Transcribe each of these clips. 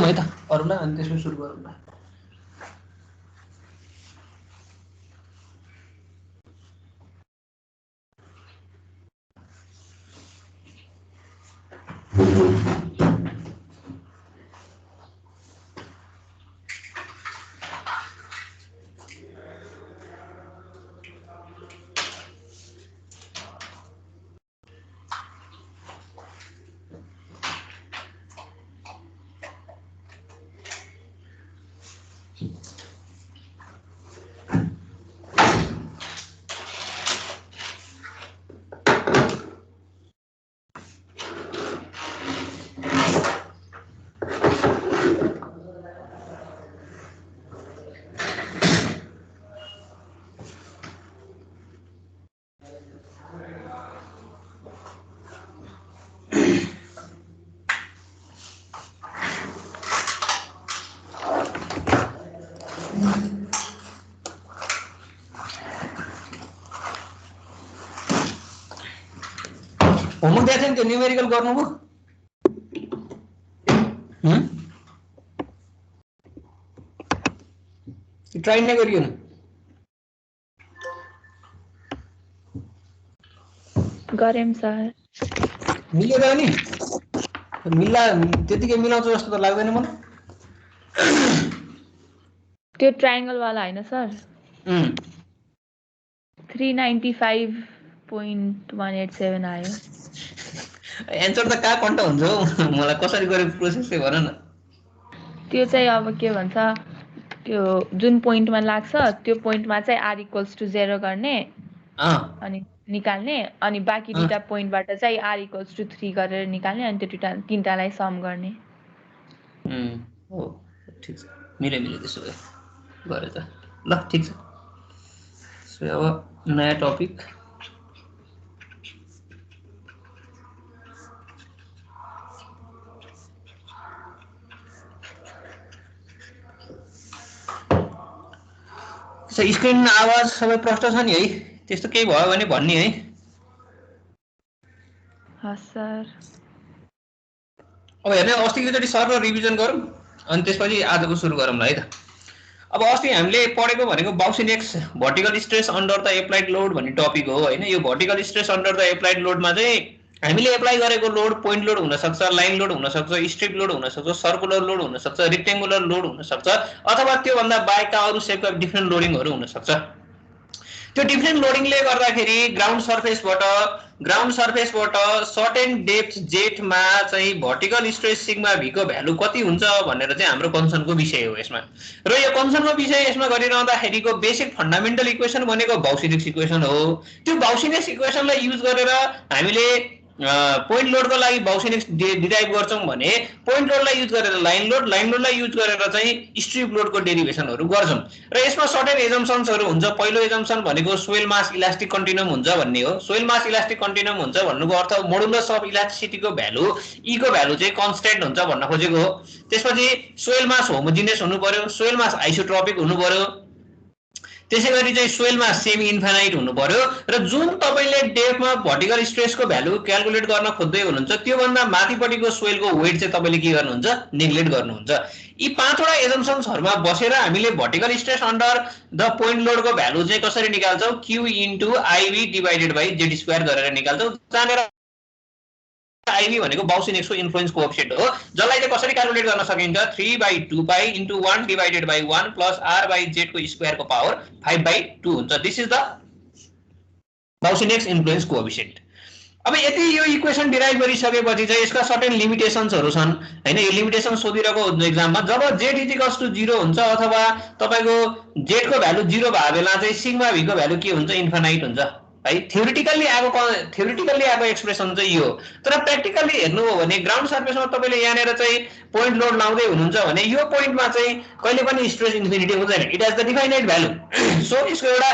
है त अरुलाई अनि त्यसपछि सुरु गरौँ न। होमवर्क दिएको थियो नि त्यो न्युमेरिकल गर्नुभयो? ट्राई नै गरिएन? गरेम सर। मिलेर नि मिल्ला त्यतिकै मिलाउँछ जस्तो त लाग्दैन मलाई। त्यो ट्रायंगल वाला हैन सर? 395.187 आयो। एन्सर त कहाँ कन्ट हुन्छ हौ, मलाई कसरी गरे प्रोसेस चाहिँ भन न। त्यो चाहिँ अब के भन्छ, त्यो जुन पोइन्टमा लाग्छ त्यो पोइन्टमा चाहिँ r इक्वल्स टु 0 गर्ने अनि निकाल्ने, अनि बाँकी दुईटा पोइन्टबाट चाहिँ r इक्वल्स टु 3 गरेर निकाल्ने, अनि त्यो तीनटालाई सम गर्ने। हो ठिक छ, मिले त्यसो भए गरे त ल ठिक छ। सो अब नयाँ टपिक स्क्रिन आवाज सबै प्रष्ट छ नि है? त्यस्तो केही भयो भने भन्ने है। हस् सर। अब हेर्ने अस्तिकोचोटि सर र रिभिजन गरौँ अनि त्यसपछि आजको सुरु गरौँला है त। अब अस्ति हामीले पढेको भनेको Boussinesq's vertical stress under the applied load भन्ने टपिक हो हैन। यो vertical stress under the applied लोडमा चाहिँ हामीले एप्लाई गरेको लोड पोइन्ट लोड हुन सक्छ, लाइन लोड हुन सक्छ, स्ट्रिप लोड हुन सक्छ, सर्कुलर लोड हुन सक्छ, रेक्टेंगुलर लोड हुन सक्छ, अथवा त्यो भन्दा बाहेकका अरु सेपका डिफरेन्ट लोडिङहरु हुन सक्छ। त्यो डिफरेन्ट लोडिङले गर्दाखेरि ग्राउन्ड सर्फेसबाट सर्टेन डेप्थ जेटमा चाहिँ भर्टिकल स्ट्रेस सिग्मा भी को भ्यालु कति हुन्छ भनेर चाहिँ हाम्रो कन्सर्नको विषय हो यसमा। र यो कन्सर्नको विषय यसमा गरिरहँदाखेरिको बेसिक फन्डामेन्टल इक्वेसन भनेको बाउसिनेक्स इक्वेसन हो। त्यो बाउसिनेक्स इक्वेसनलाई युज गरेर हामीले पोइन्ट लोडको लागि बाउसिनेक्स डिराइभ गर्छौं भने पोइन्ट लोडलाई युज गरेर लाइन लोडलाई युज गरेर चाहिँ स्ट्रिप लोडको डेरिभेसनहरु गर्छौं। र यसमा सर्टेन एजम्पसन्सहरु हुन्छ। पहिलो एजम्पसन भनेको सोइल मास इलास्टिक कन्टिन्युम हुन्छ भन्ने हो। सोइल मास इलास्टिक कन्टिन्युम हुन्छ भन्नुको अर्थ मोडुलस अफ इलास्टिसिटीको भ्यालु ई को भ्यालु चाहिँ कन्स्ट्यान्ट हुन्छ भन्न खोजेको हो। त्यसपछि सोइल मास होमोजिनियस हुनु पर्यो, सोइल मास आइसोट्रोपिक हुनु पर्यो, त्यसैगरी चाहिँ सोइल मास सेमी इन्फाइनाइट हुनु पर्यो। र जुन तपाईले डेप्थमा भर्टिकल स्ट्रेसको भ्यालु क्याल्कुलेट गर्न खोज्दै हुनुहुन्छ त्यो भन्दा माथिपट्टिको सोइलको वेट चाहिँ तपाईले के गर्नुहुन्छ, नेग्लेक्ट गर्नुहुन्छ। यी पाँचवटा एजम्पसन्सहरुमा बसेर हामीले vertical stress under the point लोडको भ्यालु चाहिँ कसरी निकाल्छौं, q into I V divided by Z square गरेर निकाल्छौं। जानेर आईवी भनेको बाउसिनेक्सको इन्फ्लुएन्स कोएफिसिएन्ट हो, जसलाई चाहिँ कसरी क्याल्कुलेट गर्न सकिन्छ, 3/2 pi into 1 divided by 1 plus r by z को स्क्वायर को पावर 5/2 हुन्छ। This is the Boussinesq influence coefficient. अब यदि यो इक्वेसन डिराइभ गरिसकेपछि चाहिँ यसका सर्टेन लिमिटेसन्सहरु छन् हैन। यो लिमिटेसन सोधिरहेको हुन्छ एक्जाममा। जब z इक्वल्स टु 0 हुन्छ अथवा तपाईको z को भ्यालु 0 भए बेला चाहिँ सिग्मा v को भ्यालु के हुन्छ, इन्फाइनाइट हुन्छ है। थ्योरेटिकली आएको एक्सप्रेसन चाहिँ यो। तर प्र्याक्टिकली हेर्नु हो भने ग्राउन्ड सर्फेसमा तपाईले यहाँनेर चाहिँ पोइन्ट लोड लाउँदै हुनुहुन्छ भने यो पोइन्टमा चाहिँ कहिले पनि स्ट्रेस इन्फिनिटी हुँदैन। It has the definite value. So यसको एउटा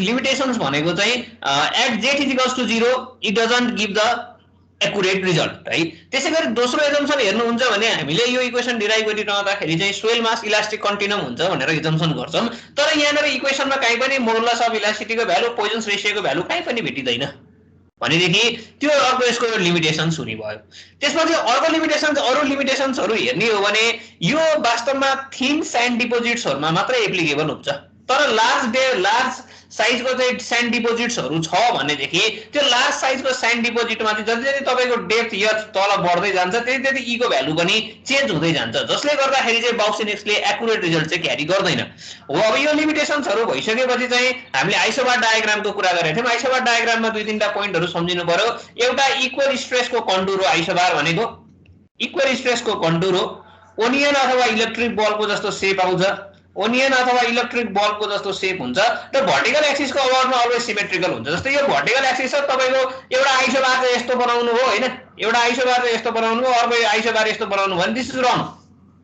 लिमिटेशन्स भनेको चाहिँ at z equals to 0 it doesn't give the accurate result है। त्यसैगरी दोस्रो एजम्पसन हेर्नुहुन्छ भने हामीले यो इक्वेसन डिराइभ गरिरहँदाखेरि चाहिँ सोइल मास इलास्टिक कन्टिन्युम हुन्छ भनेर एजम्पसन गर्छौं। तर यहाँनेर इक्वेसनमा कहीँ पनि मोडुलस अफ इलास्टिसिटीको भ्यालु, पोइजन्स रेशियोको भ्यालु कहीँ पनि भेटिदैन भनेदेखि त्यो अर्को यसको लिमिटेसन्स हुने भयो। त्यसपछि अर्को लिमिटेसन्सहरू हेर्ने हो भने यो वास्तवमा थिन स्यान्ड डिपोजिट्सहरूमा मात्रै एप्लिकेबल हुन्छ। तर लार्ज साइजको चाहिँ स्यान्ड डिपोजिट्सहरू छ भनेदेखि त्यो लार्ज साइजको स्यान्ड डिपोजिटमा चाहिँ जति जति तपाईँको डेप्थ या तल बढ्दै जान्छ त्यति त्यति ईको भ्यालु पनि चेन्ज हुँदै जान्छ, जसले गर्दाखेरि चाहिँ बाउसिनेक्सले एक्युरेट रिजल्ट चाहिँ क्यारी गर्दैन। हो अब यो लिमिटेसन्सहरू भइसकेपछि चाहिँ हामीले आइसोबार डायग्रामको कुरा गरेको थियौँ। आइसोबार डायग्राममा दुई तीनटा पोइन्टहरू सम्झिनु पर्यो। एउटा इक्वल स्ट्रेसको कन्टुर हो आइसोबार भनेको, इक्वल स्ट्रेसको कन्टुर हो। ओनियन अथवा इलेक्ट्रिक बल्बको जस्तो सेप आउँछ, ओनियन अथवा इलेक्ट्रिक बल्बको जस्तो सेप हुन्छ र भर्टिकल एक्सिसको अभावमा अलवेज सिमेट्रिकल हुन्छ। जस्तै यो भर्टिकल एक्सिस छ, तपाईँको एउटा आइसोबार चाहिँ यस्तो बनाउनु हो हैन, एउटा आइसोबार चाहिँ यस्तो बनाउनु हो, अर्को आइसोबार यस्तो बनाउनु भने दिस इज रङ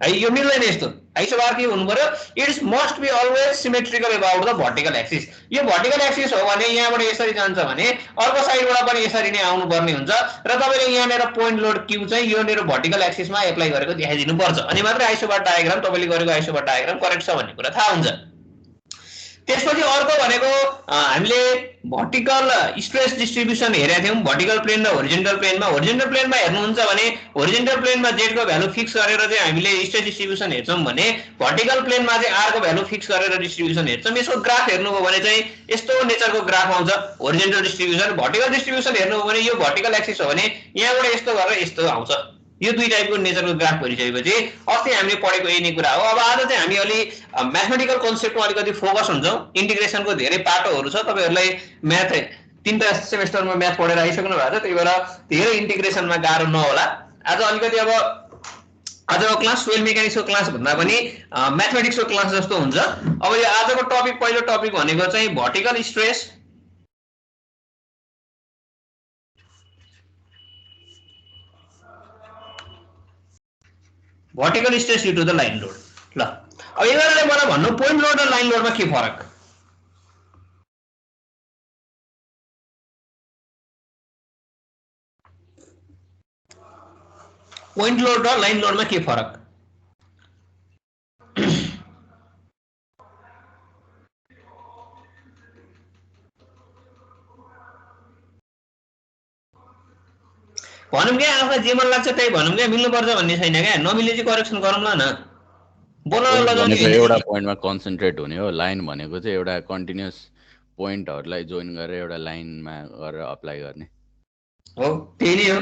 है, यो मिल्दैन। यस्तो आइसोबार के हुनु पर्यो, it's must be always symmetrical about the vertical axis. यो भर्टिकल एक्सिस हो भने यहाँबाट यसरी जान्छ भने अर्को साइडबाट पनि यसरी नै आउनु पर्ने हुन्छ र तपाईँले यहाँनिर पोइन्ट लोड क्यू चाहिँ यो मेरो भर्टिकल एक्सिसमा एप्लाई गरेको देखाइदिनु पर्छ, अनि मात्रै आइसोबार डायग्राम तपाईँले गरेको आइसोबार डायग्राम करेक्ट छ भन्ने कुरा थाहा हुन्छ। त्यसपछि अर्को भनेको हामीले भर्टिकल स्ट्रेस डिस्ट्रिब्युसन हेरेका थियौँ भर्टिकल प्लेन र होरिजेन्टल प्लेनमा। होरिजेन्टल प्लेनमा हेर्नुहुन्छ भने होरिजेन्टल प्लेनमा जेडको भ्यालु फिक्स गरेर चाहिँ हामीले स्ट्रेस डिस्ट्रिब्युसन हेर्छौँ भने भर्टिकल प्लेनमा चाहिँ आरको भ्यालु फिक्स गरेर डिस्ट्रिब्युसन हेर्छौँ। यसको ग्राफ हेर्नुभयो भने चाहिँ यस्तो नेचरको ग्राफ आउँछ होरिजेन्टल डिस्ट्रिब्युसन। भर्टिकल डिस्ट्रिब्युसन हेर्नुभयो भने यो भर्टिकल एक्सिस हो भने यहाँबाट यस्तो गरेर यस्तो आउँछ। यो दुई टाइपको नेचरको ग्राफ भइसकेपछि अस्ति हामीले पढेको यही नै कुरा हो। अब आज चाहिँ हामी अलि म्याथमेटिकल कन्सेप्टमा अलिकति फोकस हुन्छौँ। इन्टिग्रेसनको धेरै पाटोहरू छ, तपाईँहरूलाई म्याथ तीनटा सेमेस्टरमा म्याथ पढेर आइसक्नु भएको छ, त्यही भएर धेरै इन्टिग्रेसनमा गाह्रो नहोला। आज अलिकति अब आजको क्लास सोइल मेकानिक्सको क्लास भन्दा पनि म्याथमेटिक्सको क्लास जस्तो हुन्छ। अब यो आजको टपिक, पहिलो टपिक भनेको चाहिँ vertical stress, vertical stress due to the line load. ल अब यिनीहरूले मलाई भन्नु पोइन्ट लोड र लाइन लोडमा के फरक। पोइन्ट लोड र लाइन लोडमा के फरक? भनौँ क्या आफूलाई जे मन लाग्छ त्यही भनौँ क्या, मिल्नुपर्छ भन्ने छैन क्या, नमिले चाहिँ करेक्सन गरौँला न। एउटा पोइन्टमा कन्सन्ट्रेट हुने हो। लाइन भनेको चाहिँ एउटा कन्टिन्युअस पोइन्टहरूलाई जोइन गरेर एउटा लाइनमा गरेर अप्लाई गर्ने हो, त्यही नै हो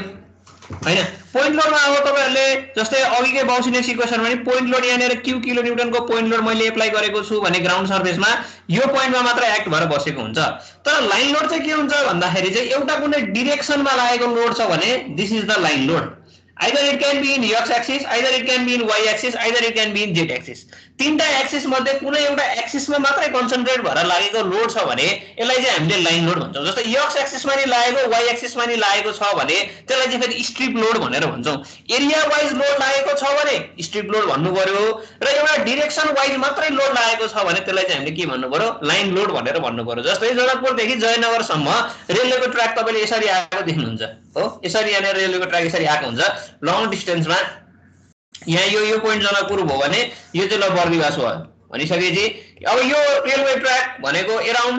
हैन। पोइन्ट लोडमा अब तपाईँहरूले जस्तै अघिकै बाउसिनेक्स इक्वेसनमा नि पोइन्ट लोड यहाँनिर क्यू किलो न्युटनको पोइन्ट लोड मैले एप्लाई गरेको छु भने ग्राउन्ड सर्फेसमा यो पोइन्टमा मात्र एक्ट भएर बसेको हुन्छ। तर लाइन लोड चाहिँ के हुन्छ भन्दाखेरि चाहिँ एउटा कुनै डिरेक्सनमा लागेको लोड छ भने this is the line load. Either it can be in x axis, either it can be in y axis, either it can be in z axis. तीनटा एक्सिस मध्ये कुनै एउटा एक्सिसमा मात्रै कन्सन्ट्रेट भएर लागेको लोड छ भने यसलाई चाहिँ हामीले लाइन लोड भन्छौँ। जस्तै x एक्सिसमा नि लागेको y एक्सिसमा नि लागेको छ भने त्यसलाई चाहिँ फेरि स्ट्रिप लोड भनेर भन्छौँ। एरिया वाइज लोड लागेको छ भने स्ट्रिप लोड भन्नु पर्यो र एउटा डिरेक्सन वाइज मात्रै लोड लागेको छ भने त्यसलाई चाहिँ हामीले के भन्नु पर्यो, लाइन लोड भनेर भन्नु पर्यो। जस्तै जनकपुरदेखि जयनगरसम्म रेलवेको ट्र्याक तपाईँले यसरी आएको देख्नुहुन्छ हो, यसरी यहाँनिर रेलवेको ट्र्याक यसरी आएको हुन्छ लङ डिस्टेन्समा। यहाँ यो पोइन्ट जनकपुर भयो भने यो चाहिँ ल बर्दिवास भयो भनिसकेपछि अब यो रेलवे ट्र्याक भनेको एराउन्ड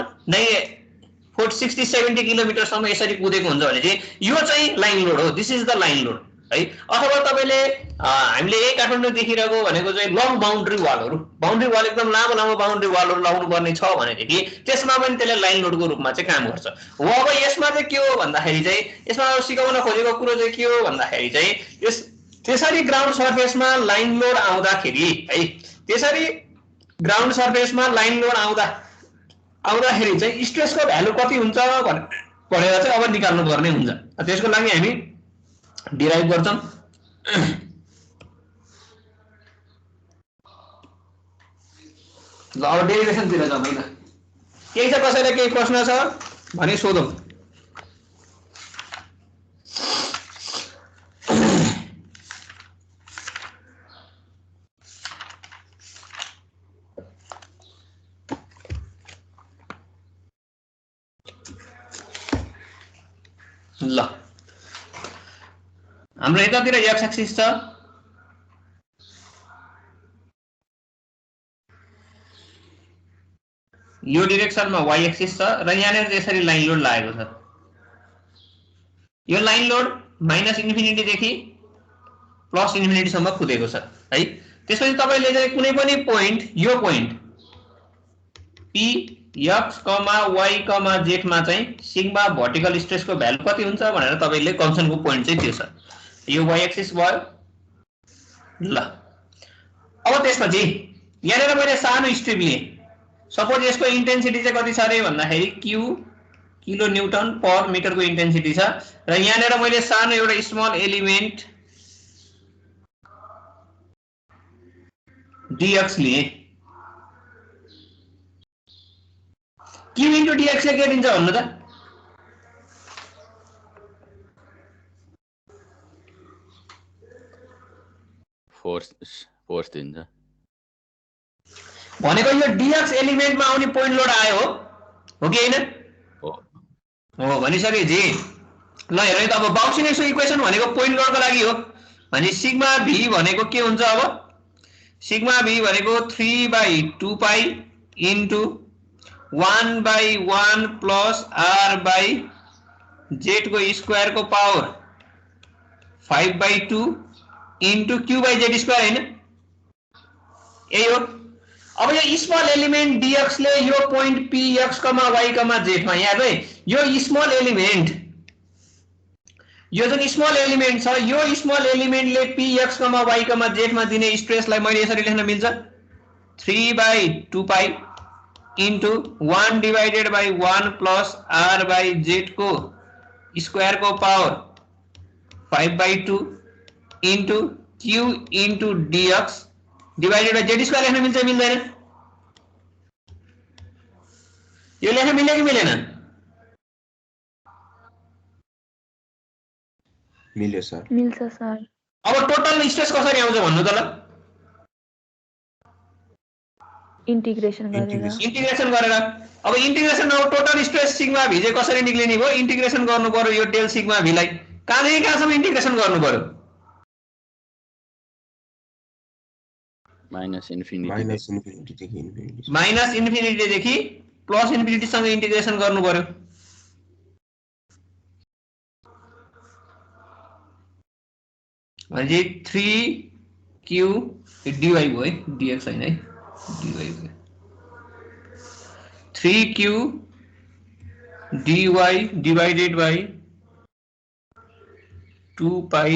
60-70 किलोमिटरसम्म यसरी कुदेको हुन्छ भने चाहिँ यो चाहिँ लाइन लोड हो, this is the line load है। अथवा तपाईँले हामीले यही काठमाडौँ देखिरहेको भनेको चाहिँ लङ बााउन्ड्री वालहरू, बााउन्ड्री वाल एकदम लामो लामो बााउन्ड्री वालहरू लाउनु पर्ने छ भनेदेखि त्यसमा पनि त्यसले लाइन लोडको रूपमा चाहिँ काम गर्छ हो। अब यसमा चाहिँ के हो भन्दाखेरि चाहिँ यसमा सिकाउन खोजेको कुरो चाहिँ के हो भन्दाखेरि चाहिँ यस त्यसरी ग्राउन्ड सर्फेसमा लाइन लोड आउँदाखेरि है, त्यसरी ग्राउन्ड सर्फेसमा लाइन लोड आउँदाखेरि चाहिँ स्ट्रेसको भ्यालु कति हुन्छ भनेर चाहिँ अब निकाल्नु पर्ने हुन्छ। त्यसको लागि हामी डिराइभ गर्छौँ। ल अब डेरिभेसनतिर जाउँ हैन। केही छ कसैलाई केही प्रश्न छ भने सोधौँ। ल हाम्रो यतातिर एक्स एक्सिस छ, यो डिरेक्सनमा वाइ एक्सिस छ र यहाँनिर यसरी लाइन लोड लागेको छ। यो लाइन लोड माइनस इन्फिनिटी देखि प्लस इन्फिनिटी सम्म कुदेको छ है। त्यसपछि तपाईले चाहिँ कुनै पनि पोइन्ट यो point p x, y, z मा चाहिँ सिग्मा भर्टिकल स्ट्रेसको भ्यालु कति हुन्छ भनेर तपाईले कन्सर्नको पोइन्ट चाहिँ त्यो छ। यो y एक्सिस भयो ल। अब त्यसपछि यहाँनिर मैले सानो स्ट्रिप लिए। सपोज यसको इन्टेन्सिटी चाहिँ कति छ अरे भन्दाखेरि q किलो न्यूटन पर मिटरको इन्टेन्सिटी छ र यहाँनिर मैले सानो एउटा स्मल एलिमेन्ट dx लिए। q इन्टु dx ले के दिन्छ भन्नु त? फोर्स दिन्छ भनेको यो dx एलिमेन्टमा आउने पोइन्ट लोड आयो हो कि हैन? हो भनिसकेपछि ल हेर्नु त अब बाउसिनेसको इक्वेसन भनेको पोइन्ट लोडको लागि हो भने सिग्मा v भनेको के हुन्छ अब? सिग्मा v भनेको 3/2 पाई इन्टु 1/1 प्लस r/z को स्क्वायर को पावर 5/2 इन्टु q/z स्क्वायर हैन? यही हो। अब यो स्मल एलिमेन्ट dx ले यो point p x, y, z मा यहाँ चाहिँ यो स्मल एलिमेन्ट यो जुन स्मल एलिमेन्ट छ यो small एलिमेन्टले p x, y, z मा दिने स्ट्रेसलाई मैले यसरी लेख्न मिल्छ 3/2 पाई इन्टु 1/1 प्लस r/z को स्क्वायर को power 5/2 into q into dx divided by z square लेख्न मिल्छ मिल्दैन? यो लेख्न मिल्यो कि मिलेन? मिल्यो सर। मिल्छ सर। अब टोटल स्ट्रेस कसरी आउँछ भन्नु त ल? इन्टिग्रेसन गरेर। इन्टिग्रेसन गरेर। अब इन्टिग्रेसन अब टोटल स्ट्रेस सिग्मा v चाहिँ कसरी निक्लिने भयो? इन्टिग्रेसन गर्नु पर्यो यो डेल सिग्मा v लाई। कहाँदेखि कहाँसम्म इन्टिग्रेसन गर्नु पर्यो? माइनस इन्फिनिटी देखि प्लस इन्फिनिटी सँग इन्टिग्रेसन गर्नु पर्यो। भनेपछि 3q dy भयो है, dx हैन है, dy भयो। 3q dy divided by 2 pie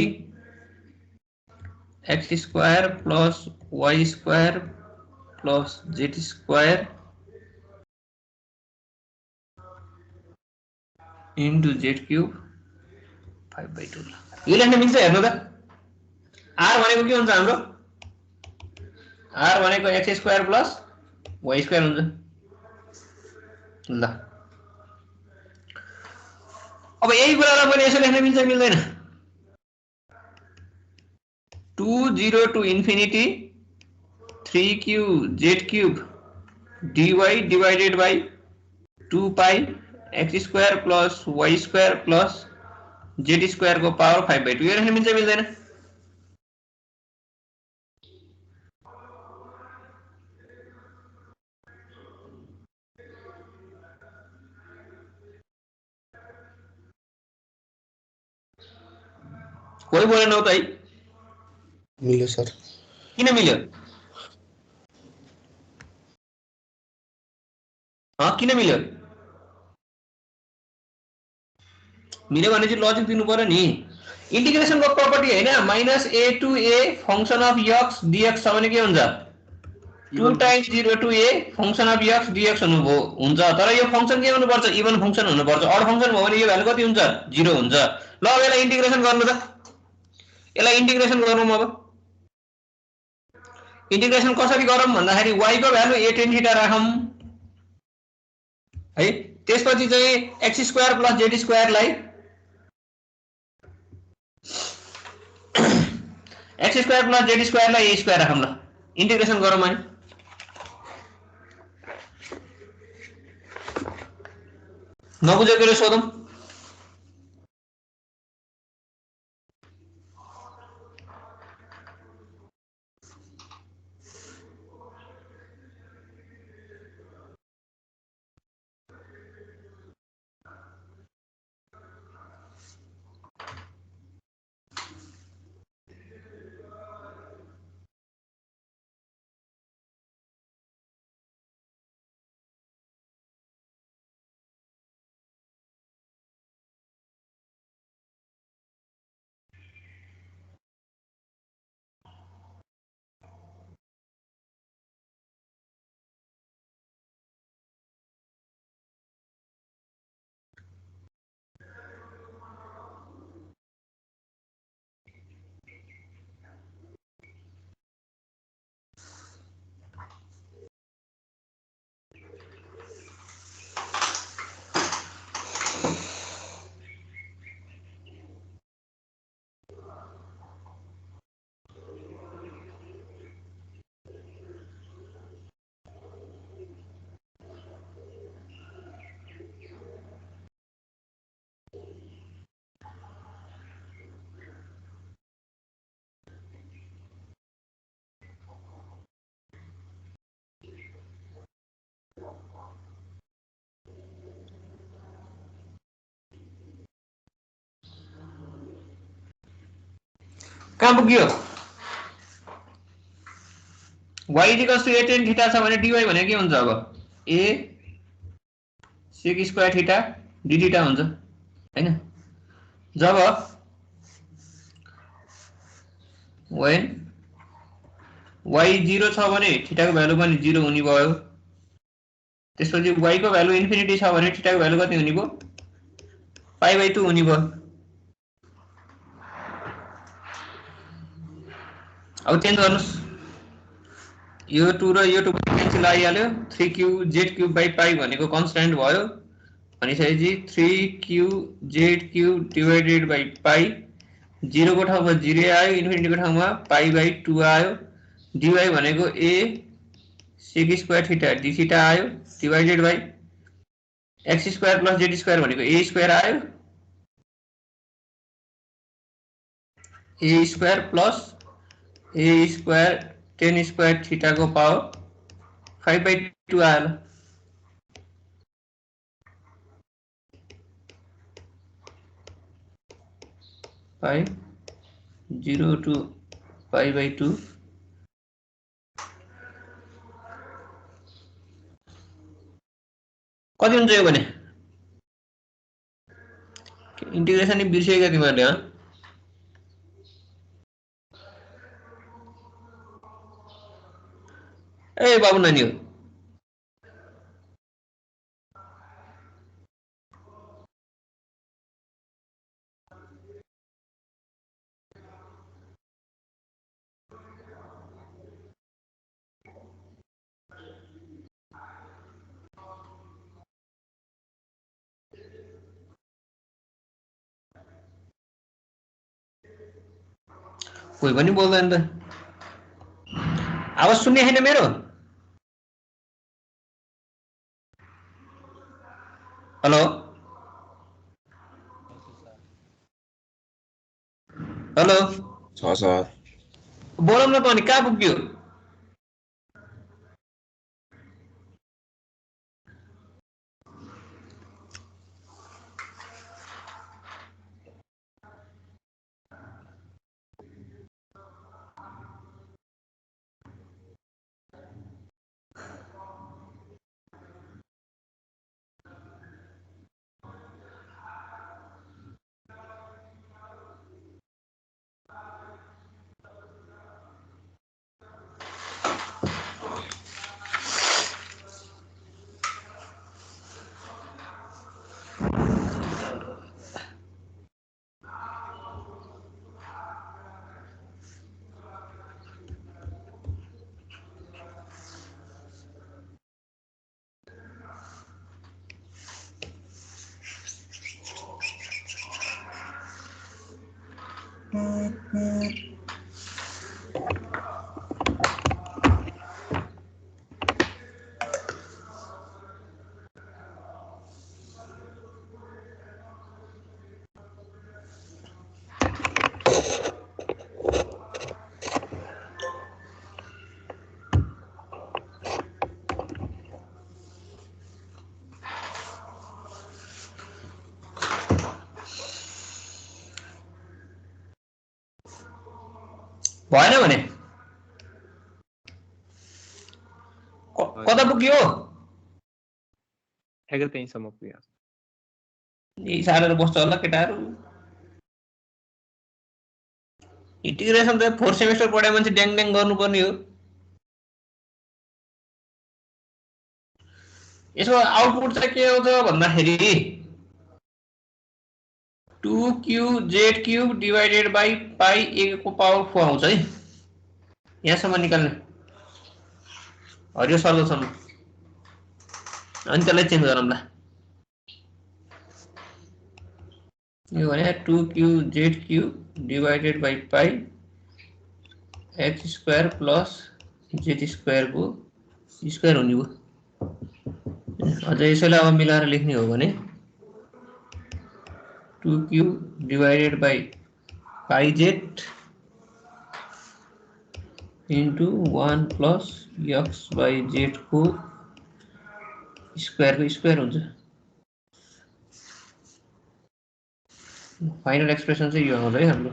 x square plus y square plus z square into z cube 5/2। यो लेख्न मिल्छ हेर्नु त? r भनेको के हुन्छ हाम्रो? r भनेको x square plus y square हुन्छ। ल अब यही कुरालाई मैले यसो लेख्न मिल्छ मिल्दैन? 2 to infinity 3q z cube dy divided by 2 pi x square plus y square plus z square को पावर 5/2 यो लेख्न मिल्छ मिल्दैन? कोही बोलेन त है? मिल्यो सर। किन मिल्यो? किन मिल्यो? मिल्यो भने चाहिँ लजिक दिनु पर्यो नि। इन्टिग्रेसनको प्रपर्टी हैन, -a to a function of x dx छ भने के हुन्छ? 2 times 0 to a function of x dx हुन्छ। तर यो फंक्शन के हुनुपर्छ? इभन फंक्शन हुनुपर्छ। अड फंक्शन भयो भने यो भ्यालु कति हुन्छ? 0 हुन्छ। ल अब यसलाई इन्टिग्रेसन गर्नु त। यसलाई इन्टिग्रेसन गरौँ अब। इन्टिग्रेसन कसरी गरौँ भन्दाखेरि y को भ्यालु a tan थीटा राखौँ है। त्यसपछि चाहिँ x square plus z square लाई x square plus z square लाई a स्क्वायर राखौँ ल। इन्टिग्रेसन गरौँ अनि। नबुझेकोले सोधौँ। कहाँ पुग्यो y equals to a tan theta छ भने dy भनेको के हुन्छ अब a sec square theta d theta हुन्छ हैन जब when y 0 छ भने थीटा को भ्यालु पनि 0 हुने भयो त्यसपछि y को भ्यालु इन्फिनिटी छ भने थीटा को भ्यालु कति हुने भयो π/2 हुने भयो अब चेन्ज गर्नुस् यो 2 र यो 2 क्यान्सल आइहाल्यो 3qz³ भनेको कन्स्ट्यान्ट भयो भनिसकेपछि 3qz³ डिवाइडेड बाइ पाइ 0 को ठाउँमा 0 आयो इन्फिनिटी को ठाउँमा π/2 आयो dy भनेको a sec square theta d theta आयो divided by x square plus z square भनेको a स्क्वायर आयो a square plus a square tan square theta को पावर 5/2 आयो पाइ 0 to π/2 कति हुन्छ यो भने इन्टिग्रेसन नि बिर्सेका तिमीहरुले ह ए बाबु नानी हो कोही पनि बोल्दैन त आवाज सुन्ने हैन मेरो हेलो हेलो छ सर बोलौँ न त अनि कहाँ पुग्यो भएन भने कता पुग्यो ठ्याक्कै त्यहीसम्म पुग्यो यी सारेर बस्छ होला केटाहरु इन्टिग्रेसन त 4 सेमेस्टर पढे मान्छे ड्याङ ड्याङ गर्नुपर्ने हो यसको आउटपुट चाहिँ के आउँछ भन्दाखेरि 2qz³ डिवाइडेड बाइ पाइ a को पावर 4 आउँछ है यहाँसम्म निकाल्ने हरियो सर्दछन् अनि त्यसलाई चेन्ज गरौँला यो भने 2qz³ डिवाइडेड बाइ पाइ x square plus z square को स्क्वायर हुने भयो अझ यसैलाई अब मिलाएर लेख्ने हो भने 2q divided by pi z into 1 plus x by z को स्क्वायर हुन्छ फाइनल एक्सप्रेसन चाहिँ यो आउँछ है हाम्रो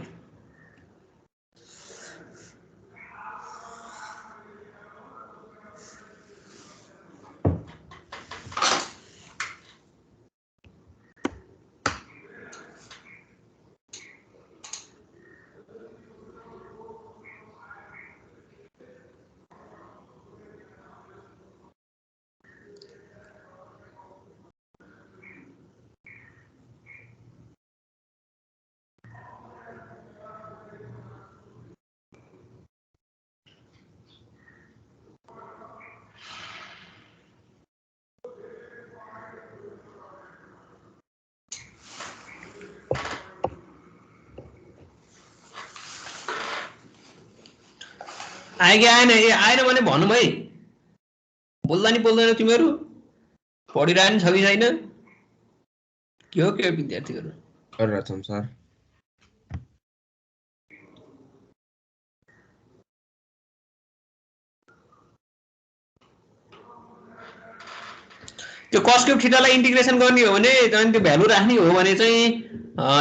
आयो कि आएन? ए आएन भने भनौँ है। बोल्दा नि बोल्दैन तिमीहरू, पढिरहनु छ कि छैन? के हो के विद्यार्थीहरू? गरिरहेछौँ सर। त्यो cos क्यूब थीटालाई इन्टिग्रेसन गर्ने हो भने अनि त्यो भ्यालु राख्ने हो भने चाहिँ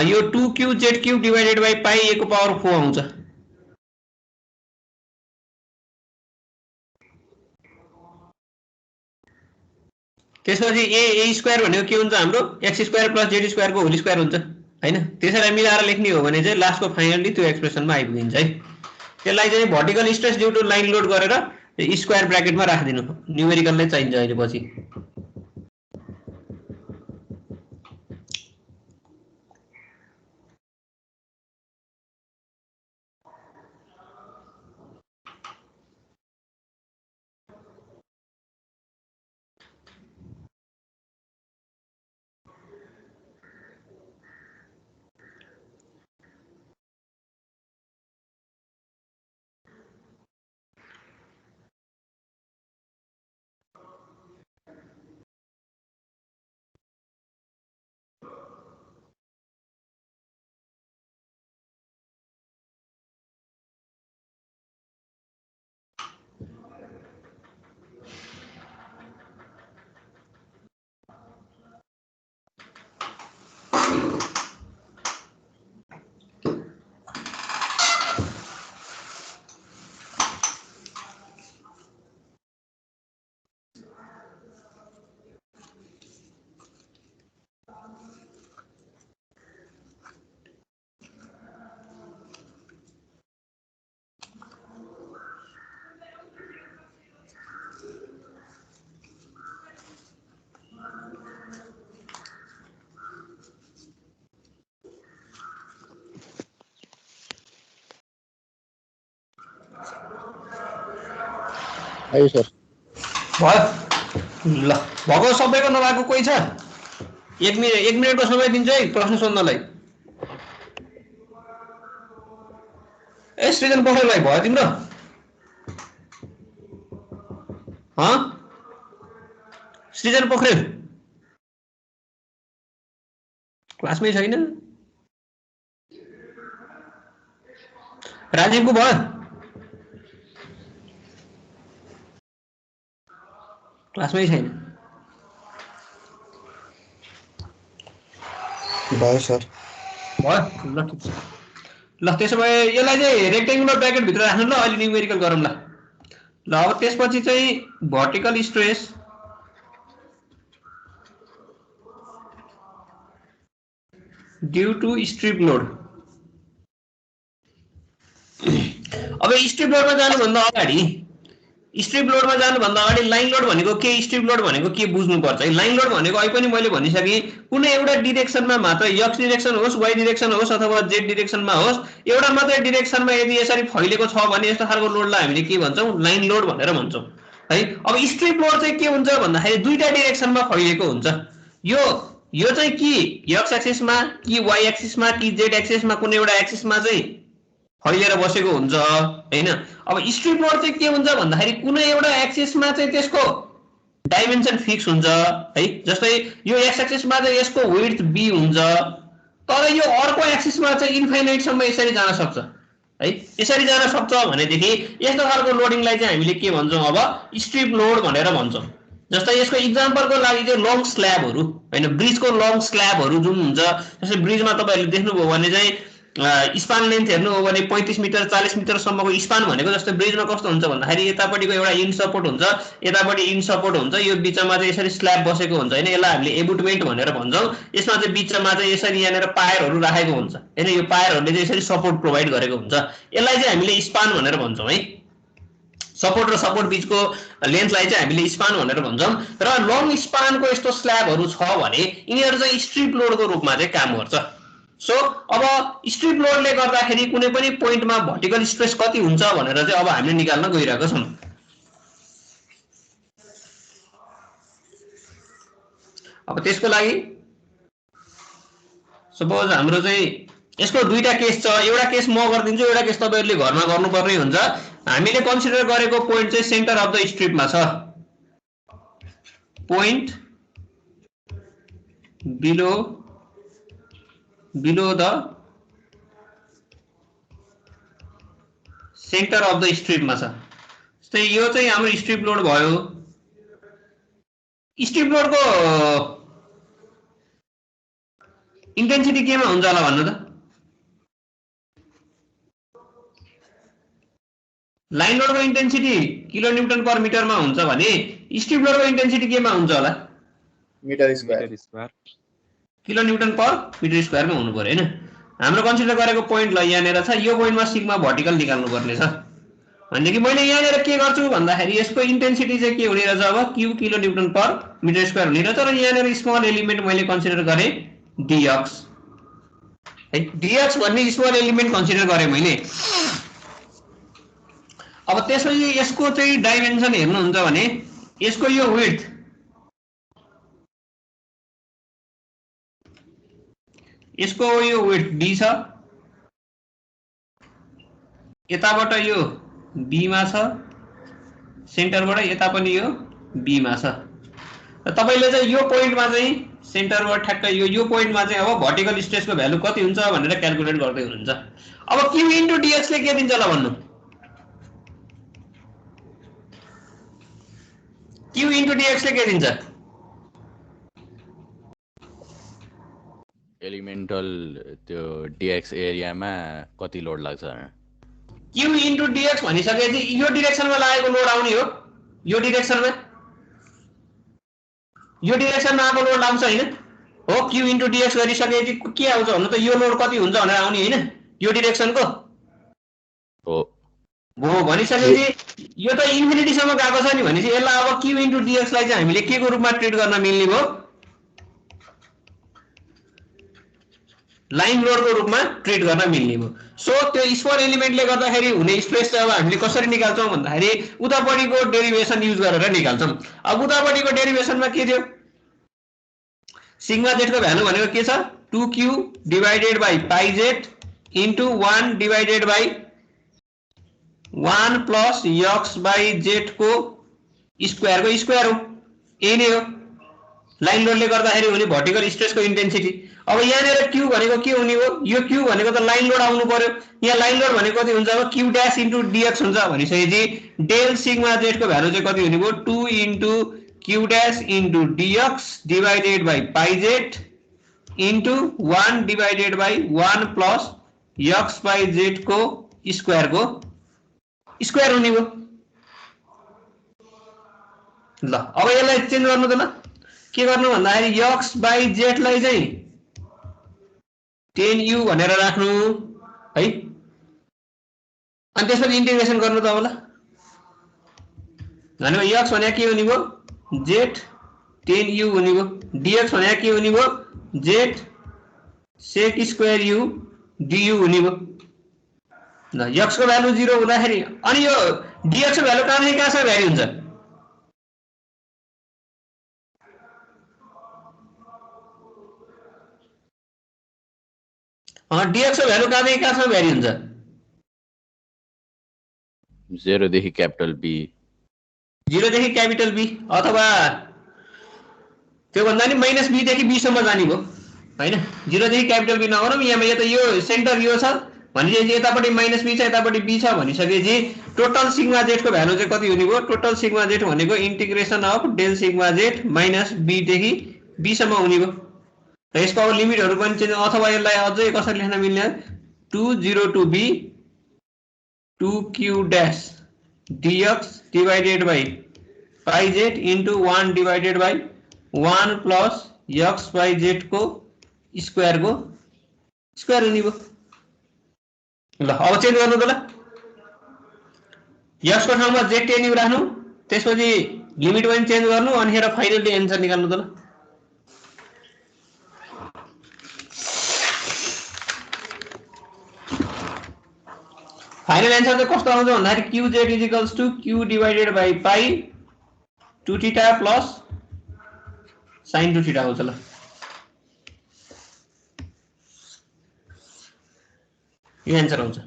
यो 2q z cube divided by pi a को पावर 4 आउँछ। त्यसपछि a स्क्वायर भनेको के हुन्छ हाम्रो x square plus z square को होल स्क्वायर हुन्छ हैन। त्यसैलाई मिलाएर लेख्ने हो भने चाहिँ लास्टको फाइनली त्यो एक्सप्रेसनमा आइपुगिन्छ है। त्यसलाई चाहिँ vertical stress due to line load गरेर स्क्वायर ब्र्याकेटमा राखिदिनु, न्युमेरिकलले चाहिन्छ अहिले पछि। आयो सर। भयो ल, भएको सबैको नभएको कोही छ? 1 मिनेटको समय दिन्छु है प्रश्न सोध्नलाई। ए सृजन पोखरेल भाइ भयो तिम्रो? सृजन पोखरेल क्लासमै छैन? राजीवको भयो? क्लासमै छैन। भयो सर। भयो ल ठिक छ। ल त्यसो भए यसलाई चाहिँ रेक्टेङ्गुलर ब्र्याकेट भित्र राख्नु ल, अहिले न्युमेरिकल गरौँ ल। ल अब त्यसपछि चाहिँ vertical stress due to strip load. अब स्ट्रिप लोडमा जानुभन्दा अगाडि लाइन लोड भनेको के, स्ट्रिप लोड भनेको के बुझ्नुपर्छ है। लाइन लोड भनेको अहिले पनि मैले भनिसकेँ, कुनै एउटा डिरेक्सनमा मात्र, एक्स डिरेक्सन होस्, वाइ डिरेक्सन होस् अथवा जेड डिरेक्सनमा होस्, एउटा मात्रै डिरेक्सनमा यदि यसरी फैलेको छ भने यस्तो खालको लोडलाई हामीले के भन्छौँ? लाइन लोड भनेर भन्छौँ है। अब स्ट्रिप लोड चाहिँ के हुन्छ भन्दाखेरि दुईटा डिरेक्सनमा फैलिएको हुन्छ। यो चाहिँ कि एक्स एक्सिसमा कि वाइ एक्सिसमा कि जेड एक्सिसमा कुनै एउटा एक्सिसमा चाहिँ फैलिएर बसेको हुन्छ हैन। अब स्ट्रिप लोड चाहिँ के हुन्छ भन्दाखेरि कुनै एउटा एक्सिसमा चाहिँ त्यसको डाइमेन्सन फिक्स हुन्छ है। जस्तै यो एक्स एक्सिसमा चाहिँ यसको विड्थ b हुन्छ, तर यो अर्को एक्सिसमा चाहिँ इन्फाइनाइट सम्म यसरी जान सक्छ है। यसरी जान सक्छ भनेदेखि यस्तो खालको लोडिङलाई चाहिँ हामीले के भन्छौँ? अब स्ट्रिप लोड भनेर भन्छौँ। जस्तै यसको इक्जाम्पलको लागि चाहिँ लङ स्ल्याबहरू हैन, ब्रिजको लङ स्ल्याबहरू जुन हुन्छ, जस्तै ब्रिजमा तपाईहरुले देख्नुभयो भने चाहिँ स्पान लेन्थ हेर्नु हो भने 35 मिटर 40 मिटर सम्मको स्पान भनेको जस्तै ब्रिजमा कस्तो हुन्छ भन्दाखेरि यतापटिको एउटा इन सपोर्ट हुन्छ, यतापटि इन सपोर्ट हुन्छ, यो बीचमा चाहिँ यसरी स्ल्याब बसेको हुन्छ हैन। यसलाई हामीले एबुटमेन्ट भनेर भन्छौँ। यसमा चाहिँ बीचमा चाहिँ यसरी यहाँनेर पायरहरू राखेको हुन्छ हैन। यो पायरहरूले चाहिँ यसरी सपोर्ट प्रोभाइड गरेको हुन्छ। यसलाई चाहिँ हामीले स्पान भनेर भन्छौँ है। सपोर्ट र सपोर्ट बीचको लेन्थलाई चाहिँ हामीले स्पान भनेर भन्छौँ। र लङ स्पानको यस्तो स्ल्याबहरू छ भने यिनीहरू चाहिँ स्ट्रिप लोडको रूपमा चाहिँ काम गर्छ। सो अब स्ट्रिप लोडले गर्दाखेरि कुनै पनि पोइन्टमा भर्टिकल स्ट्रेस कति हुन्छ भनेर चाहिँ अब हामीले निकाल्न गइरहेको छौँ। अब त्यसको लागि सपोज हाम्रो चाहिँ यसको दुईटा केस छ। एउटा केस म गरिदिन्छु, एउटा केस तपाईहरुले घरमा गर्नुपर्ने हुन्छ। हामीले कन्सिडर गरेको पोइन्ट चाहिँ सेन्टर अफ द स्ट्रिपमा छ point below the centre of the स्ट्रिपमा छ। जस्तै यो चाहिँ हाम्रो स्ट्रिप लोड भयो। स्ट्रिप लोडको इन्टेन्सिटी केमा हुन्छ होला भन्नु त? लाइन लोडको इन्टेन्सिटी किलो न्युटन पर मिटरमा हुन्छ भने स्ट्रिप लोडको इन्टेन्सिटी केमा हुन्छ होला? Metre square kilo newton per metre स्क्वायरमा हुनु पर्यो हैन। हाम्रो कन्सिडर गरेको पोइन्ट ल यहाँनेर छ। यो पोइन्टमा सिग्मा भर्टिकल निकाल्नु पर्ने छ। भनेदेखि मैले यहाँनेर के गर्छु भन्दाखेरि यसको इन्टेन्सिटी चाहिँ के हुने रहेछ अब q kilo newton per metre square हुने रहेछ र यहाँनेर स्मल एलिमेन्ट मैले कन्सिडर गरे dx है। dx भन्ने स्मल एलिमेन्ट कन्सिडर गरे मैले। अब त्यसपछि यसको चाहिँ डाइमेन्सन हेर्नुहुन्छ भने यसको यो विड्थ d छ, यताबाट यो b मा छ, सेन्टरबाट यता पनि यो b मा छ। र तपाईले चाहिँ यो पोइन्टमा चाहिँ सेन्टरबाट ठ्याक्कै यो पोइन्टमा चाहिँ अब भर्टिकल स्ट्रेसको भ्यालु कति हुन्छ भनेर क्याल्कुलेट गर्दै हुनुहुन्छ। अब q इन्टु dx ले के दिन्छ ल भन्नु? q इन्टु dx ले के दिन्छ? एलिमेन्टल त्यो dx एरियामा कति लोड लाग्छ? q इन्टु dx भनिसकेपछि यो डिरेक्सनमा लागेको लोड आउने हो। यो डिरेक्सनमा आएको लोड आउँछ हैन? हो q इन्टु dx गरिसकेपछि के आउँछ भन्नु त? यो लोड कति हुन्छ भनेर आउने हैन? यो डिरेक्सनको हो भनिसकेपछि यो त इन्फिनिटीसम्म गएको छ नि भनेपछि यसलाई अब q इन्टु dx लाई चाहिँ हामीले के को रूपमा ट्रिट गर्न मिल्ने भयो? लाइन लोडको रूपमा ट्रिट गर्न मिल्ने भयो। सो त्यो स्मल एलिमेन्टले गर्दाखेरि हुने स्ट्रेस चाहिँ अब हामीले कसरी निकाल्छौं भन्दाखेरि उतापट्टिको डेरिभेसन युज गरेर निकाल्छौं। अब उतापट्टिको डेरिभेसनमा के थियो? सिग्मा z को भ्यालु भनेको के छ? 2q divided by pi z into 1 divided by 1 plus x by z को स्क्वायर हो। यही नै हो लाइन लोडले गर्दाखेरि हुने भर्टिकल स्ट्रेसको इन्टेन्सिटी। अब यहाँनेर q भनेको के हुने हो? यो q भनेको त लाइन लोड आउनु पर्यो। यहाँ लाइन लोड भनेको कति हुन्छ? अब q डैश इन्टु dx हुन्छ भनिसकेपछि डेल सिग्मा z को भ्यालु चाहिँ कति हुने भयो? 2 into q dash into dx divided by pi z into 1 divided by 1 plus x by z को स्क्वायर हुने भयो। ल अब यसलाई चेन्ज गर्नु त ल। के गर्नु भन्दाखेरि x बाइ z लाई चाहिँ 10u भनेर राख्नु है। अनि त्यसपछि इन्टिग्रेसन गर्नु त अब ल। भनेको x भने के हुने भयो? z 10u हुने भयो। dx भने के हुने भयो? z sec square u du हुने भयो। ल x को भ्यालु 0 हुँदाखेरि अनि यो dx को भ्यालु कहाँदेखि कहाँसम्म भ्यारी हुन्छ? dx को भ्यालु कहाँदेखि कहाँसम्म भ्यारी हुन्छ? 0 देखि क्यापिटल b 0 देखि क्यापिटल b अथवा त्यो भन्दा नि माइनस b देखि b सम्म जाने भयो हैन? 0 देखि क्यापिटल b नगरौँ। यहाँ त यो सेन्टर यो छ भनेपछि यतापट्टि माइनस b छ यतापट्टि b छ भनिसकेपछि टोटल सिग्मा z को भ्यालु चाहिँ कति हुने भयो? टोटल सिग्मा z भनेको integration of del sigma z minus b देखि b सम्म हुने भयो। र यसको अब लिमिटहरु पनि चेन्ज अथवा यसलाई अझै कसरी लेख्न मिल्ने? 2 0 to b 2q dash dx divided by pi z into 1 divided by 1 plus x by z को स्क्वायर हुने भयो। ल अब चेन्ज गर्नु त ल। x को ठाउँमा z 10u राख्नु, त्यसपछि लिमिट पनि चेन्ज गर्नु अनि हेर फाइनली एन्सर निकाल्नु त ल। फाइनल एन्सर चाहिँ कस्तो आउँछ भन्दाखेरि qz equals to q divided by pi 2 theta plus sin 2 theta आउँछ ल। यो एन्सर आउँछ।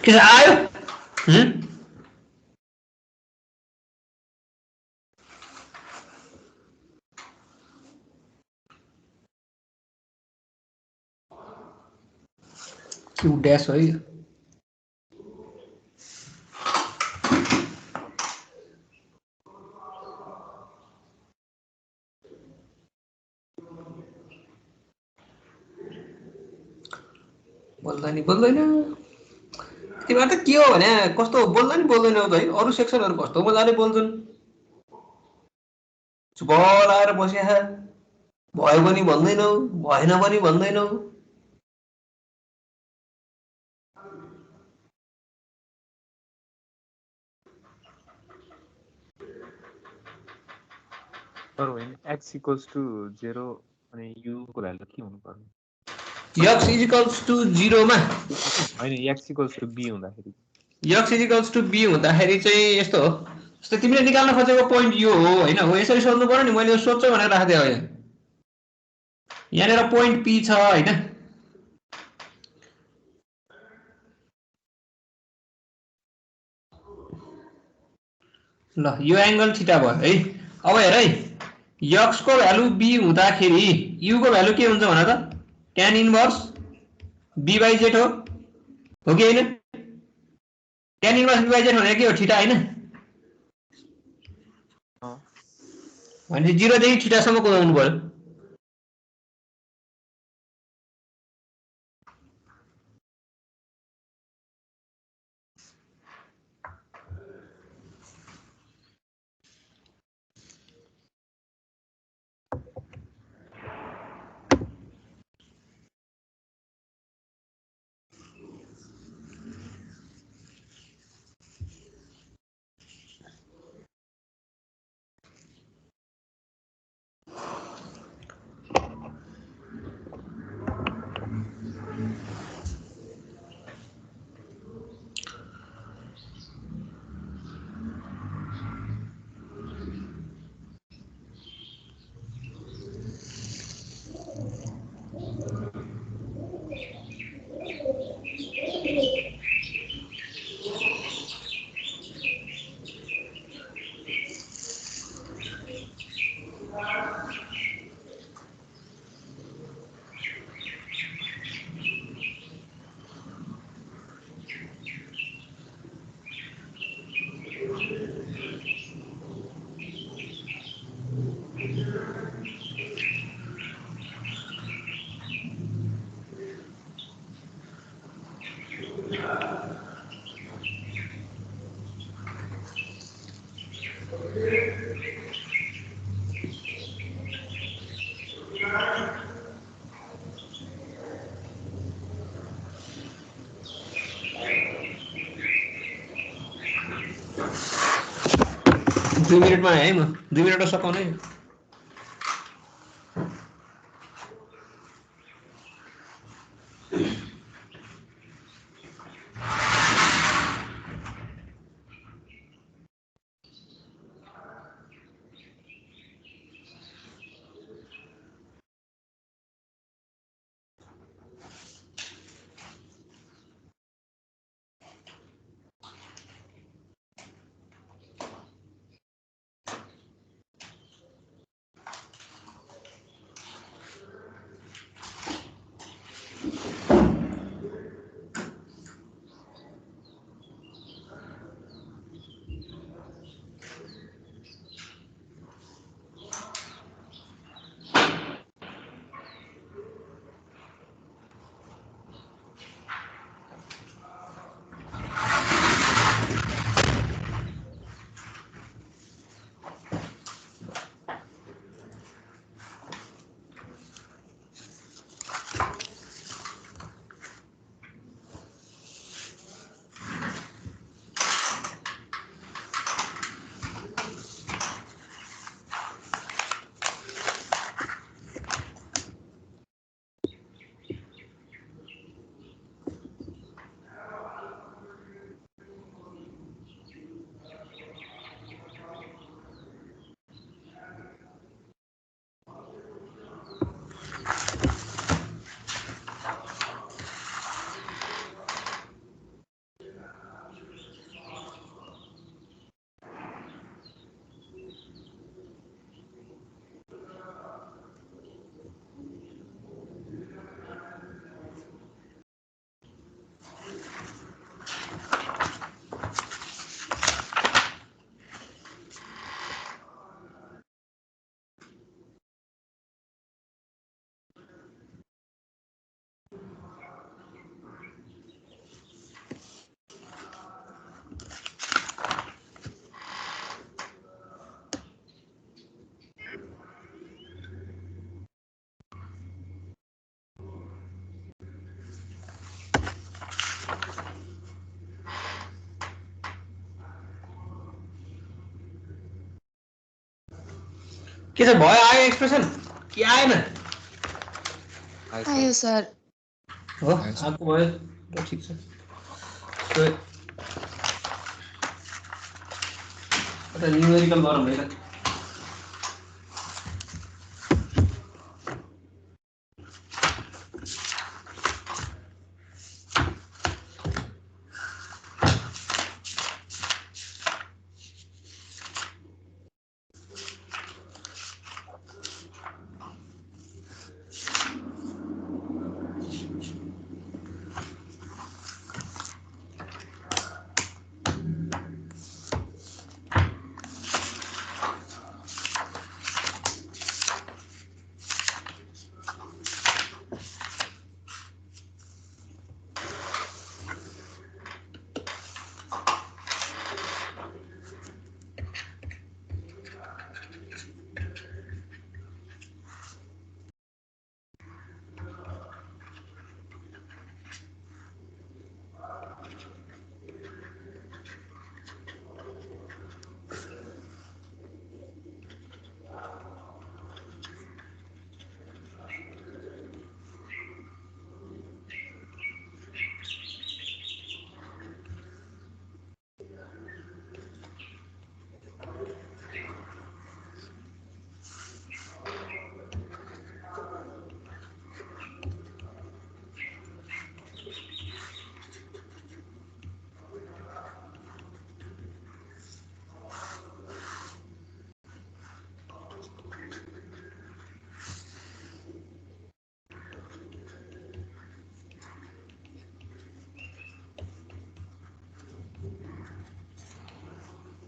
के आयो क्यू डैश है बोल्दैन तिमीहरू त के हो भने कस्तो बोल्दा नि बोल्दैनौ त है अरू सेक्सनहरु कस्तो मजाले बोल्छन् चुप लाएर बसिया भयो पनि भन्दैनौ भएन पनि भन्दैनौ तर होइन x = 0 अनि u को भ्यालु के हुनु पर्ने x = 0 मा हैन x = b हुँदाखेरि x = b हुँदाखेरि चाहिँ यस्तो हो जस्तै तिमीले निकाल्न खोजेको पोइन्ट यो हो हैन हो यसरी सोध्नु पर्यो नि मैले सोध्छु भनेर राख्दै हो यहाँनेर पोइन्ट p छ हैन ल यो एंगल थीटा भयो है अब हेर है x को भ्यालु b हुँदाखेरि u को भ्यालु के हुन्छ भन त tan इन्भर्स b/z हो कि हैन tan इन्भर्स b/z भनेको के हो थीटा हैन भने 0 देखि थीटा सम्म कुदाउनु पर्यो दुई मिनटमा है म 2 मिनेट सकाउने के छ भयो आयो एक्सप्रेसन कि आएन आयो सर हो आको भयो ल ठीक छ सो एउटा न्यूमेरिकल गरौँ है त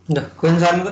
ल कोही जानु त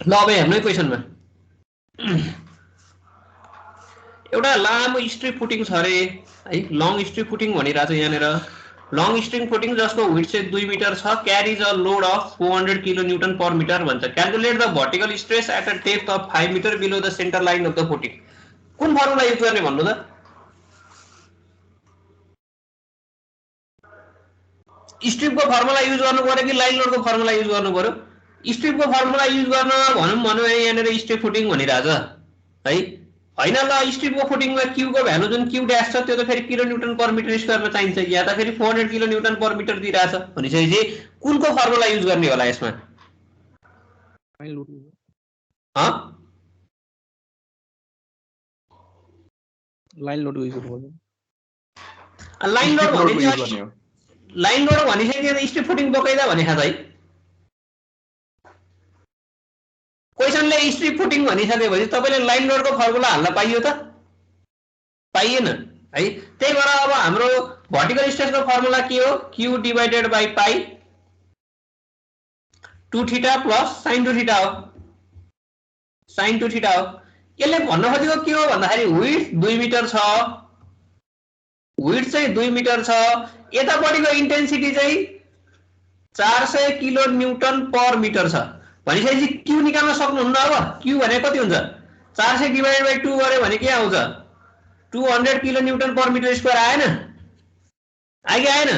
ल अब हेर्नु है क्वेसनमा एउटा लामो स्ट्रिप फुटिङ छ अरे है लङ स्ट्रिप फुटिङ भनिरहेको छ यहाँनिर लङ स्ट्रिङ फुटिङ जसको विड्थ चाहिँ 2 मिटर छ carrying a load of 400 kilo newton per metre भन्छ calculate the vertical stress at a depth of 5 metre below the centre line of the footing कुन formula use गर्ने भन्नु त स्ट्रिपको formula use गर्नु पर्यो कि लाइन लोडको फर्मुला युज गर्नु पर्यो? स्ट्रिपको फर्मुला युज गर्न भनौँ यहाँनिर स्ट्रिप फुटिङ भनिरहेछ है, होइन ल स्ट्रिपको फुटिङमा क्यूको भ्यालु जुन क्यू ड्यास छ त्यो त फेरि किलो न्युटन पर मिटर स्क्वायरमा चाहिन्छ, या त फेरि 400 किलो न्युटन पर मिटर दिइरहेछ भनिसकेपछि कुनको फर्मुला युज गर्ने होला यसमा? लाइन लोड भनिसक्यो स्ट्रिप फुटिङ बोकाइदा भने खाँदा है। क्वेसनले स्ट्रिप फुटिङ भनिसकेपछि तपाईँले लाइन लोडको फर्मुला हाल्न पाइयो त? पाइएन है। त्यही भएर अब हाम्रो भर्टिकल स्ट्रेसको फर्मुला के हो? Q divided by pi 2 theta plus sign 2 theta हो, साइन 2 थीटा हो। यसले भन्न खोजेको के हो भन्दाखेरि विड्थ 2 मिटर छ, विड्थ चाहिँ 2 मिटर छ, यतापट्टिको इन्टेन्सिटी चाहिँ 400 किलो न्युटन पर मिटर छ भनिसकेपछि क्यू निकाल्न सक्नुहुन्न। अब क्यू भने कति हुन्छ? 400 डिभाइडेड बाई 2 गर्यो भने के आउँछ? 200 kilo newton per metre square आएन? आयो कि आएन?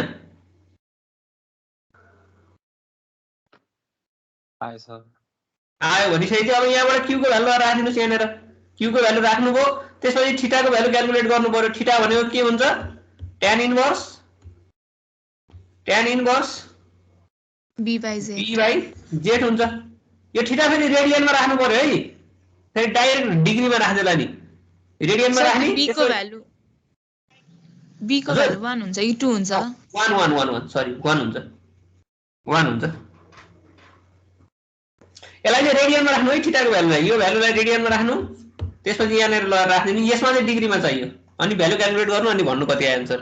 आयो भनिसकेपछि अब यहाँबाट क्यूको भ्यालु राखिदिनुहोस्। यहाँनिर क्यूको भ्यालु राख्नुभयो, त्यसपछि थीटाको भ्यालु क्याल्कुलेट गर्नु पर्यो। थीटा भनेको के हुन्छ? tan inverse b by z हुन्छ। यो थीटा फेरि रेडियनमा राख्नु पर्यो है, फेरि डाइरेक्ट डिग्रीमा राख्दैला नि, रेडियनमा राख्ने। b को भ्यालु 1 हुन्छ कि 2 हुन्छ? 1 सरी 1 हुन्छ, 1 हुन्छ। यसलाई चाहिँ रेडियनमा राख्नु है, थीटाको भ्यालुलाई, यो भ्यालुलाई रेडियनमा राख्नु, त्यसपछि यहाँनिर लगाएर राख्दिनु। यसमा चाहिँ डिग्रीमा चाहियो, अनि भ्यालु क्याल्कुलेट गर्नु, अनि भन्नु कति आयो आन्सर।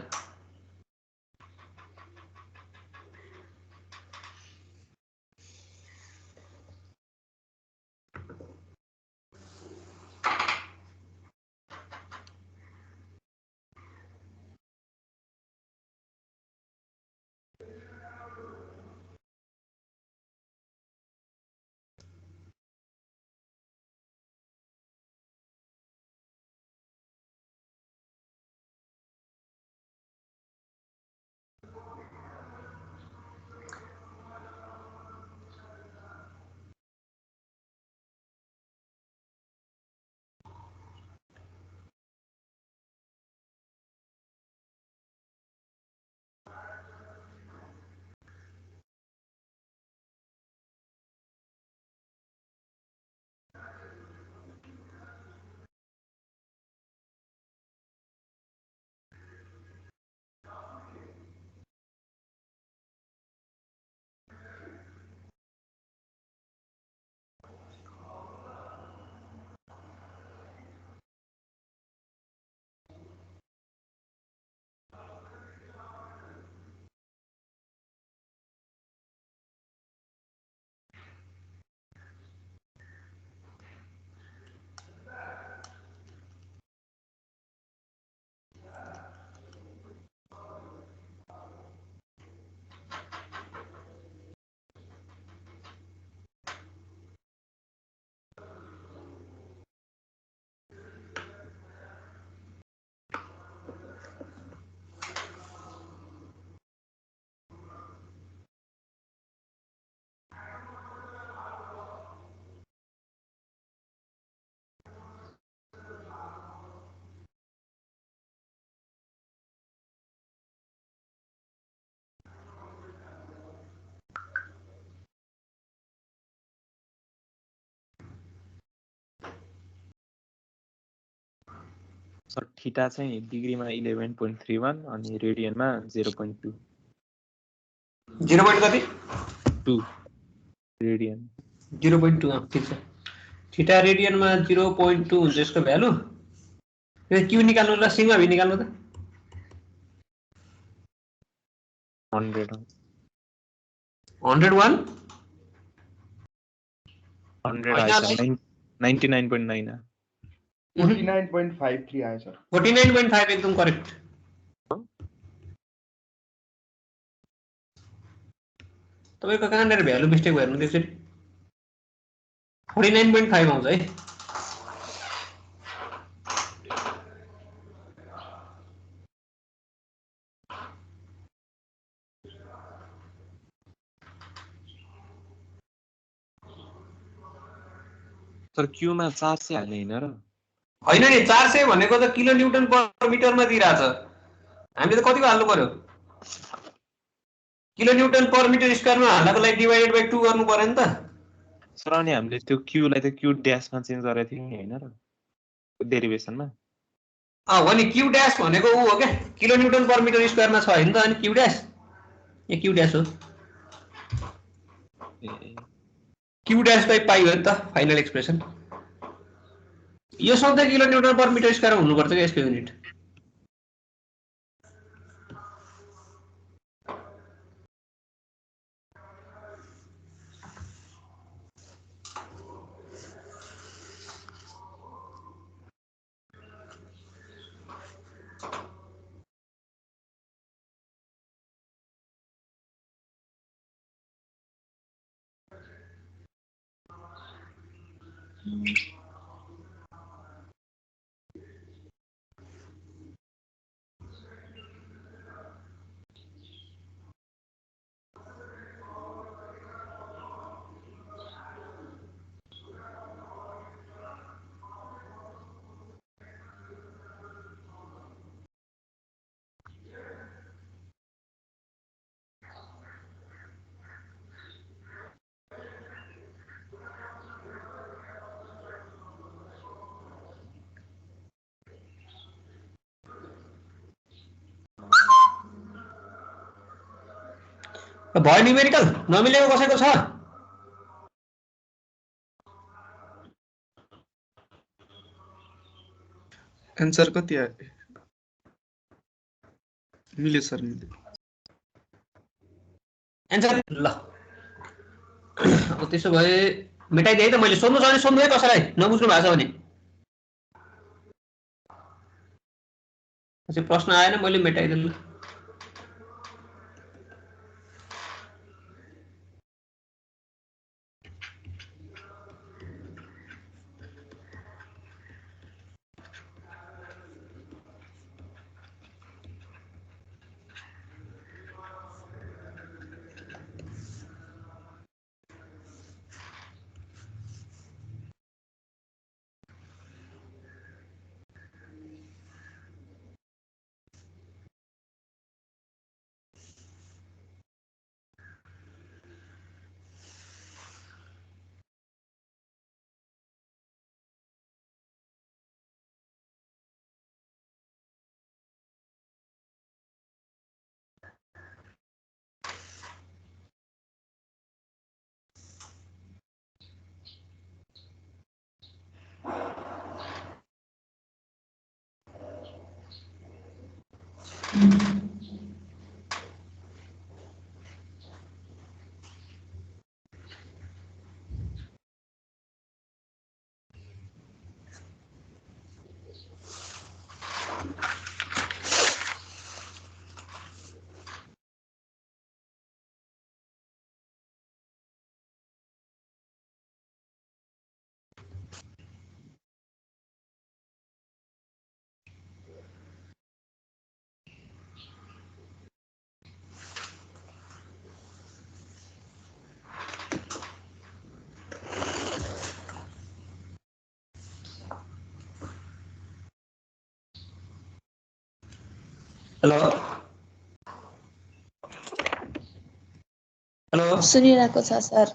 सर थीटा चाहिँ डिग्रीमा 11.31 अनि रेडियनमा 0.2। 0. कति? 2 रेडियन 0.2। ठीक छ। थीटा रेडियनमा 0.2 हुन्छ यसको भ्यालु। यो क्यू निकाल्नु र सिग्मा भी निकाल्नु त। 100 101 99.9 49.53 आयो सर। 49.5 एकदम करेक्ट। तपाईको कहाँनिर भ्यालु मिस्टेक भयो हेर्नु त्यसरी 49.5 आउँछ है। तर क्यू मा 400 हाल्ने हैन र हैन नि 400 भनेको त किलो न्यूटन पर मिटरमा दिइराछ हामीले त कतिको हाल्नु पर्यो किलो न्यूटन पर मिटर स्क्वायरमा हाल्नको लागि डिवाइडेड बाइ 2 गर्नु पर्यो नि त सर अनि हामीले त्यो क्यू लाई त क्यू ड्याशमा चेन्ज गरेको थियौं नि हैन र डेरिभेसनमा हो नि क्यू ड्याश भनेको उ हो क्या किलो न्यूटन पर मिटर स्क्वायरमा छ हैन त अनि क्यू ड्याश यो क्यू ड्याश हो क्यू ड्याश बाइ पाइ हो नि त फाइनल एक्सप्रेसन यो सधैँ kilo newton per metre square हुनुपर्छ क्या यसको युनिट भयो न्युमेरिकल नमिलेको कसैको छ आन्सर कति आयो मिल्यो सर मिल्यो एन्सर ल अब त्यसो भए मेटाइदिए है त मैले सोध्नु छ भने सोध्नु है कसैलाई नबुझ्नु भएको छ भने त्यसै प्रश्न आएन मैले मेटाइदिएँ ल हेलो हेलो सुनिरहेको छ सर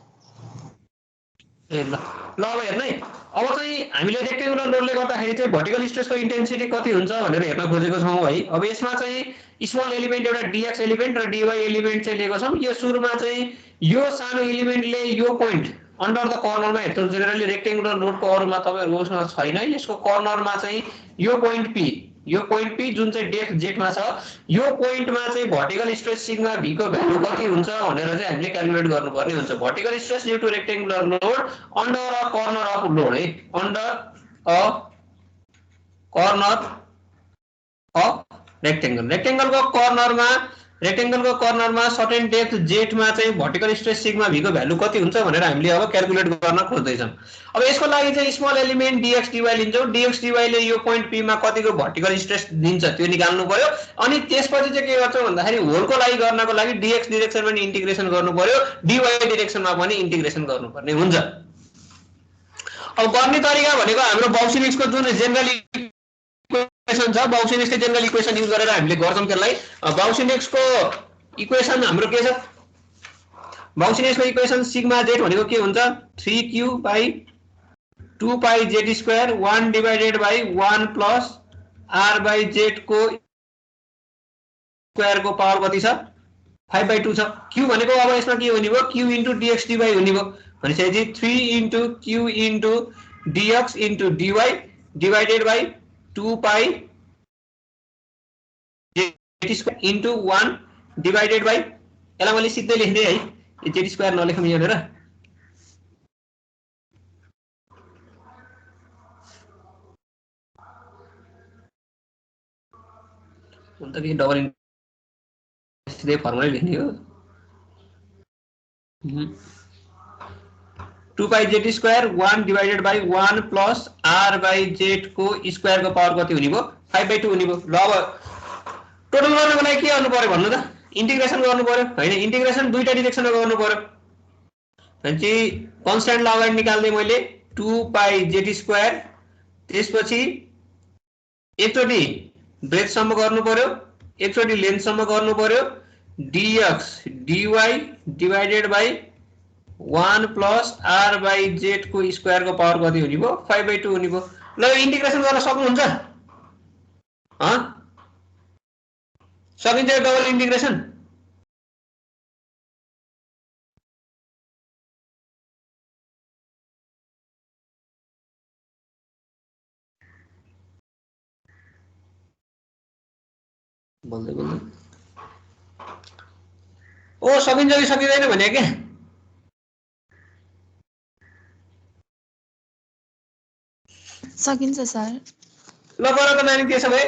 ए ल ल अब हेर्नु है अब चाहिँ हामीले रेक्टेङ्गुलर लोडले गर्दाखेरि चाहिँ भर्टिकल स्ट्रेसको इन्टेन्सिटी कति हुन्छ भनेर हेर्न खोजेको छौँ है अब यसमा चाहिँ स्मल एलिमेन्ट एउटा डिएक्स एलिमेन्ट र डिवाई एलिमेन्ट चाहिँ लिएको छौँ यो सुरुमा चाहिँ यो सानो एलिमेन्टले यो पोइन्ट अन्डर द कर्नरमा हेर्छौँ जेनरली रेक्टेङ्गुलर लोडको अरूमा तपाईँहरूको उसमा छैन यसको कर्नरमा चाहिँ यो पोइन्ट पी जुन चाहिँ डेप्थ जेटमा छ यो पोइन्टमा चाहिँ भर्टिकल स्ट्रेस सिग्मा भी को भ्यालु कति हुन्छ भनेर चाहिँ हामीले क्याल्कुलेट गर्नुपर्ने हुन्छ vertical stress due to rectangular load under a corner of load है अन्डर अ कर्नर अफ रेक्टेङ्गलको कर्नरमा सर्टेन डेप्थ जेटमा चाहिँ भर्टिकल स्ट्रेस सिग्मा भी को भ्यालु कति हुन्छ भनेर हामीले अब क्याल्कुलेट गर्न खोज्दैछौँ अब यसको लागि चाहिँ स्मल एलिमेन्ट डीएक्स डीवाई लिन्छौँ डीएक्स डीवाईले यो पोइन्ट पी मा कतिको भर्टिकल स्ट्रेस दिन्छ त्यो निकाल्नु पर्यो अनि त्यसपछि चाहिँ के गर्छौँ भन्दाखेरि होलको लागि गर्नको लागि डीएक्स डिरेक्सनमा पनि इन्टिग्रेसन गर्नु पर्यो डीवाई डिरेक्सनमा पनि इन्टिग्रेसन गर्नुपर्ने हुन्छ अब गर्ने तरिका भनेको हाम्रो बाउसिनिक्सको जुन जेनरल इक्वेसन छ बाउसिनिक्सको जेनरल इक्वेसन युज गरेर हामीले गर्छौं त्यसलाई बाउसिनिक्सको इक्वेसन हाम्रो के छ बाउसिनिक्सको इक्वेसन सिग्मा जेड भनेको के हुन्छ 3q by 2 pi Z square 1 divided by 1 plus r by Z को स्क्वायर को पावर कति छ 5/2 छ q भनेको अब यसमा के हुने भयो q इन्टु dx dy हुने भयो भनेपछि 3 into q into dx into dy divided by 2 pi Z square into 1 divided by यसलाई मैले सिधै लेख्दै है जेड स्क्वायर नलेखौँ यहाँनिर हुन्छ कि डबल सिधै फर्मुलै लेख्ने हो 2 pi Z square 1 divided by 1 plus r by Z को स्क्वायर को पावर कति हुने भयो 5/2 हुने भयो ल अब टोटल गर्नको लागि के गर्नु पर्यो भन्नु त इंटीग्रेशन गर्नु पर्यो हैन इंटीग्रेशन दुईटा डाइरेक्सनमा गर्नु पर्यो भनेपछि कन्स्ट्यान्ट ल अगाडि निकाल्दै मैले 2 पाई जेड स्क्वायर त्यसपछि एकचोटी ब्रेथ सम्म गर्नु पर्यो एकचोटी लेन्थ सम्म गर्नु पर्यो dx dy divided by 1 plus r by Z को स्क्वायर को पावर कति हुने भयो 5/2 हुने भयो ल इंटीग्रेशन गर्न सक्नुहुन्छ ह सकिन्छ डबल इंटीग्रेशन बोल्दै बोल्दै ओ सकिन्छ कि सकिँदैन भने के सकिन्छ सर ल गर त नानी त्यसो भए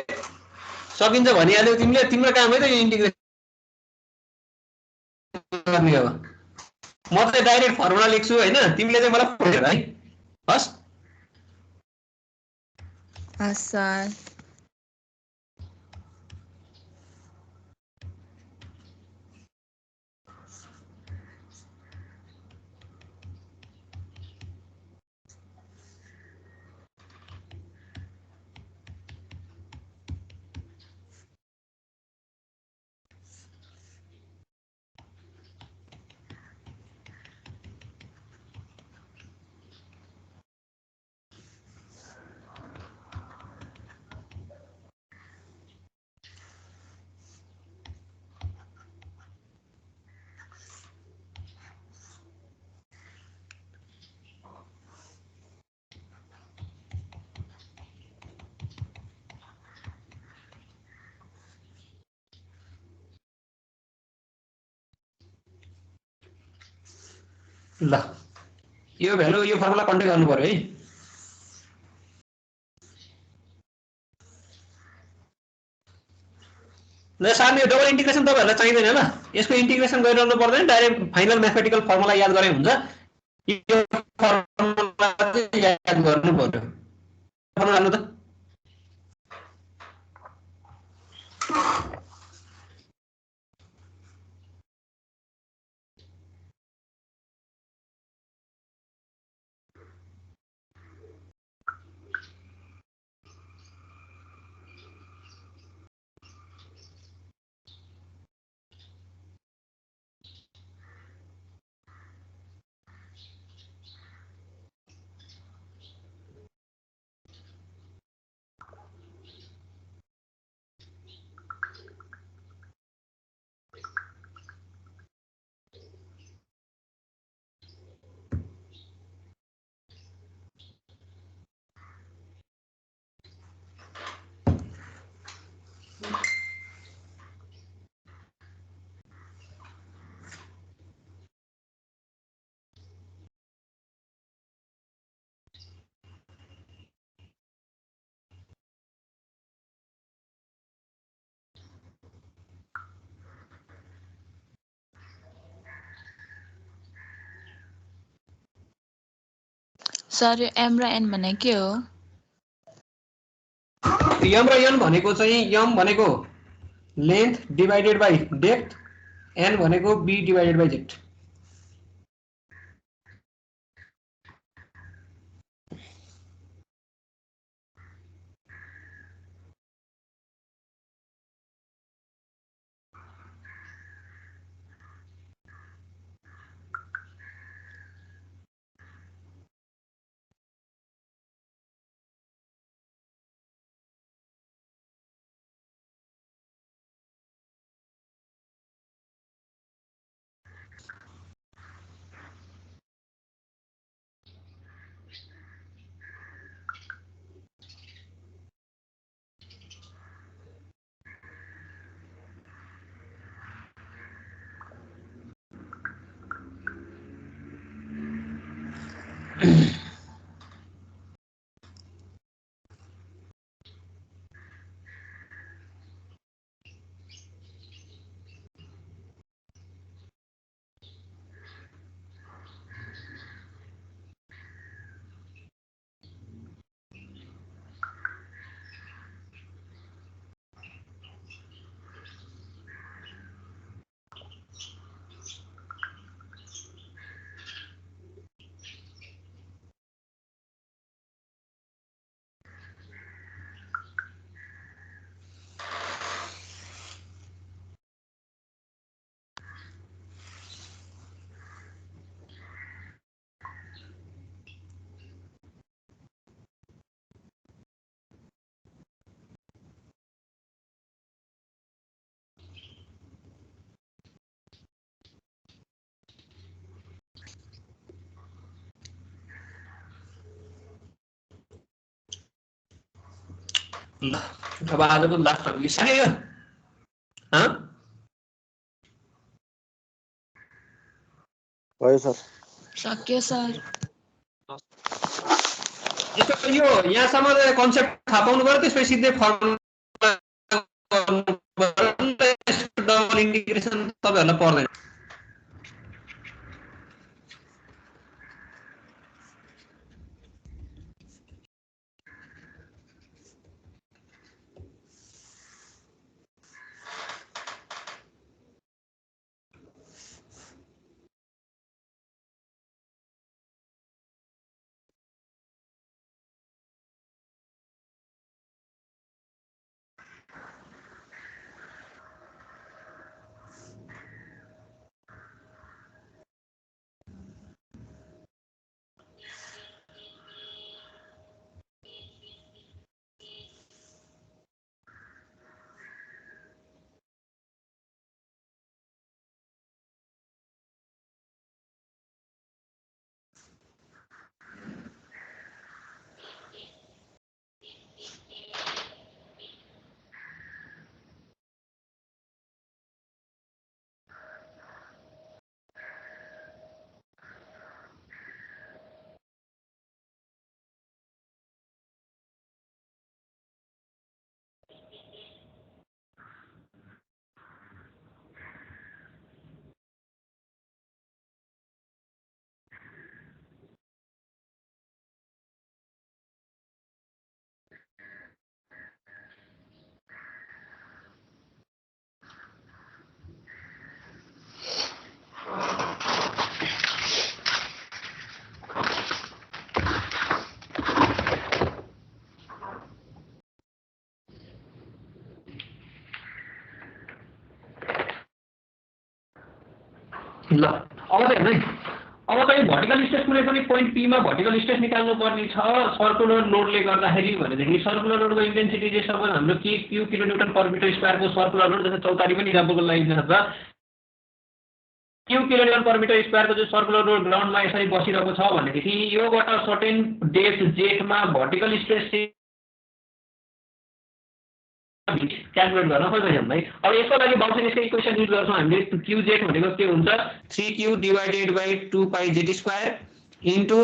सकिन्छ भनिहाल्यौ तिमीले तिम्रो काम है त यो इन्टिग्रेसन गर्ने अब म चाहिँ डाइरेक्ट फर्मुला लेख्छु हैन तिमीले चाहिँ मलाई पढेर है हस् हस् सर ल यो भ्यालु यो फर्मुला कन्ट्याक्ट गर्नु पर्यो है ल साथी यो डबल इंटीग्रेशन तपाईहरुलाई चाहिदैन ल यसको इंटीग्रेशन गरिरहनु पर्दैन डाइरेक्ट फाइनल म्याथमेटिकल फर्मुला याद गरे हुन्छ यो फर्मुला चाहिँ याद गर्नु पर्यो फर्मुला गर्नु त सर यो m र n भने के हो m र n भनेको चाहिँ m भनेको length divided by depth n भनेको b डिवाइडेड बाइ z ल अब आजको लास्ट सक्यो यो भयो सर सक्यो सर यसो यो यहाँसम्म कन्सेप्ट थाहा पाउनु पर्यो त्यसपछि सिधै फर्मुला डबल इन्टिग्रेसन तपाईहरुलाई पर्दैन ल अब चाहिँ हेर्नु है अब चाहिँ भर्टिकल स्ट्रेस कुनै पनि पोइन्ट पी मा भर्टिकल स्ट्रेस निकाल्नु पर्ने छ सर्कुलर लोडले गर्दाखेरि भनेदेखि सर्कुलर लोडको इन्टेन्सिटी चाहिँ सबै हाम्रो के क्यू किलोन्युटन पर मिटर स्क्वायरको सर्कुलर लोड जस्तो चौतारी पनि इक्जाम्पलको लागि दिन सक्छ क्यू किलोन्युटन पर मिटर स्क्वायरको चाहिँ सर्कुलर लोड ग्राउन्डमा यसरी बसिरहेको छ भनेदेखि योबाट सर्टेन डेप्थ जेटमा भर्टिकल स्ट्रेस क्यालकुलेट गर्न खोजिरहेछौँ है अब यसको लागि बाउसेनिसको इक्वेसन युज गर्छौँ हामीले क्यू जेट भनेको के हुन्छ 3q divided by 2 pi z square into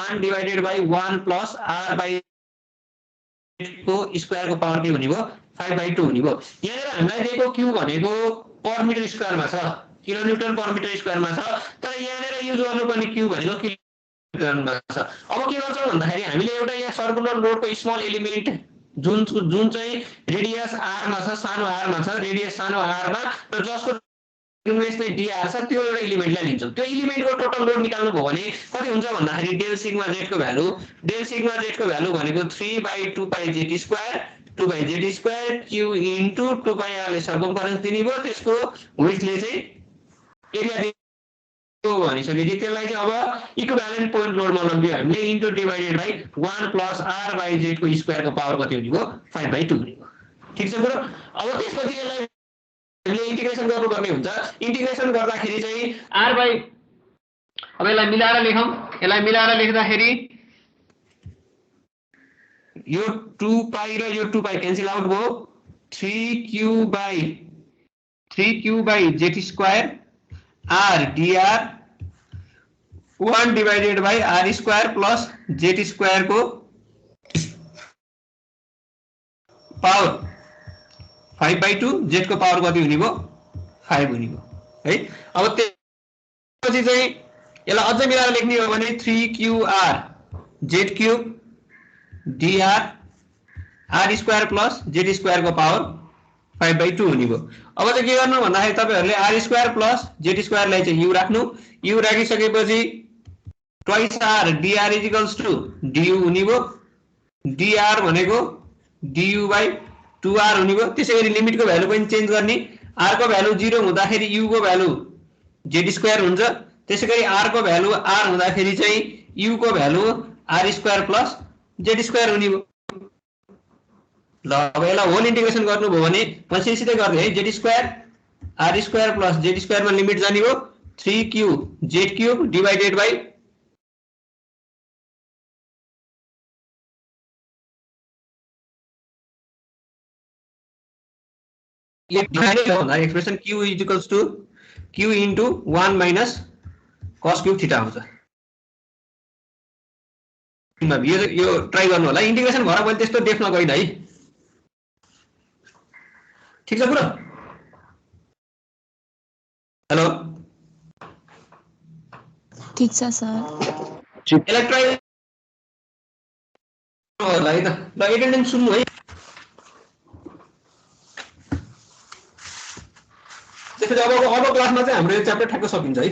1 divided by 1 plus r by को स्क्वायरको पावर के हुने भयो 5/2 हुने भयो यहाँ हामीलाई दिएको क्यू भनेको पर मिटर स्क्वायरमा छ किलोन्युटन पर मिटर स्क्वायरमा छ तर यहाँ युज गर्नुपर्ने क्यू भनेको किलोन्युटनमा छ अब के गर्छौँ भन्दाखेरि हामीले एउटा यहाँ सर्कुलर लोडको स्मल एलिमेन्ट जुन चाहिँ रेडियस r मा छ सानो r मा छ रेडियस सानो r मा र जसको इन्भर्स चाहिँ dr छ त्यो एउटा एलिमेन्टलाई लिन्छौँ त्यो एलिमेन्टको टोटल लोड निकाल्नु भयो भने कति हुन्छ भन्दाखेरि डेल सिग्मा z को भ्यालु भनेको 3/2 pi z square 2 by z square q into 2 pi r ले सर्कमफरेन्स दिने भयो त्यसको विड्थले चाहिँ एरिया भनिसकेपछि त्यसलाई चाहिँ अब इक्विभ्यालेन्ट पोइन्ट लोडमा लग्यो हामीले into divided by 1 plus r by z को स्क्वायरको पावर कति हुने भयो 5/2 हुने भयो ठीक छ ब्रो अब त्यसपछि यसलाई हामीले इन्टिग्रेसन गर्नुपर्ने हुन्छ इन्टिग्रेसन गर्दाखेरि चाहिँ r बाइ अब यसलाई मिलाएर लेखौँ यसलाई मिलाएर लेख्दाखेरि यो 2 पाइ र यो 2 पाइ क्यान्सल आउट भयो 3q by z square r dr 1 divided by r square plus z square को पावर 5/2 जेड को पावर कति हुने भयो 5 हुने भयो है। अब त्यसपछि चाहिँ यसलाई अझै मिलाएर लेख्ने हो भने 3qr z cube dr r square plus z square को पावर 5/2 हुने भयो। अब चाहिँ के गर्नु भन्दाखेरि तपाईहरुले आर स्क्वायर प्लस जेड स्क्वायरलाई चाहिँ यु राख्नु, यु राखिसकेपछि twice r dr is equals to du हुने भयो, dr भनेको du बाइ 2r हुने भयो। त्यसैगरी लिमिटको भ्यालु पनि चेन्ज गर्ने, r को भ्यालु 0 हुँदाखेरि u को भ्यालु जेड स्क्वायर हुन्छ, त्यसैगरी r को भ्यालु r हुँदाखेरि चाहिँ u को value r square plus z square हुने भयो। ल अब यसलाई होल इन्टिग्रेसन गर्नुभयो भने पछि सिधै गर्दै है, Z square R square plus Z स्क्वायरमा लिमिट जाने हो 3q Z cube divided by ये डिवाइडेड हो भन्दा expression q is equals to q into 1 minus cos cube theta हुन्छ। यो ट्राई गर्नु होला, इन्टिग्रेसन भएर मैले त्यस्तो देख्न गइन है। ठीक छ पुरा? हेलो ठीक छ सर। यसलाई ट्राई होला है त। ल एटेन्डेन्स सुन्नु है। त्यसपछि अब क्लासमा चाहिँ हाम्रो यो च्याप्टर ठ्याक्क सकिन्छ है।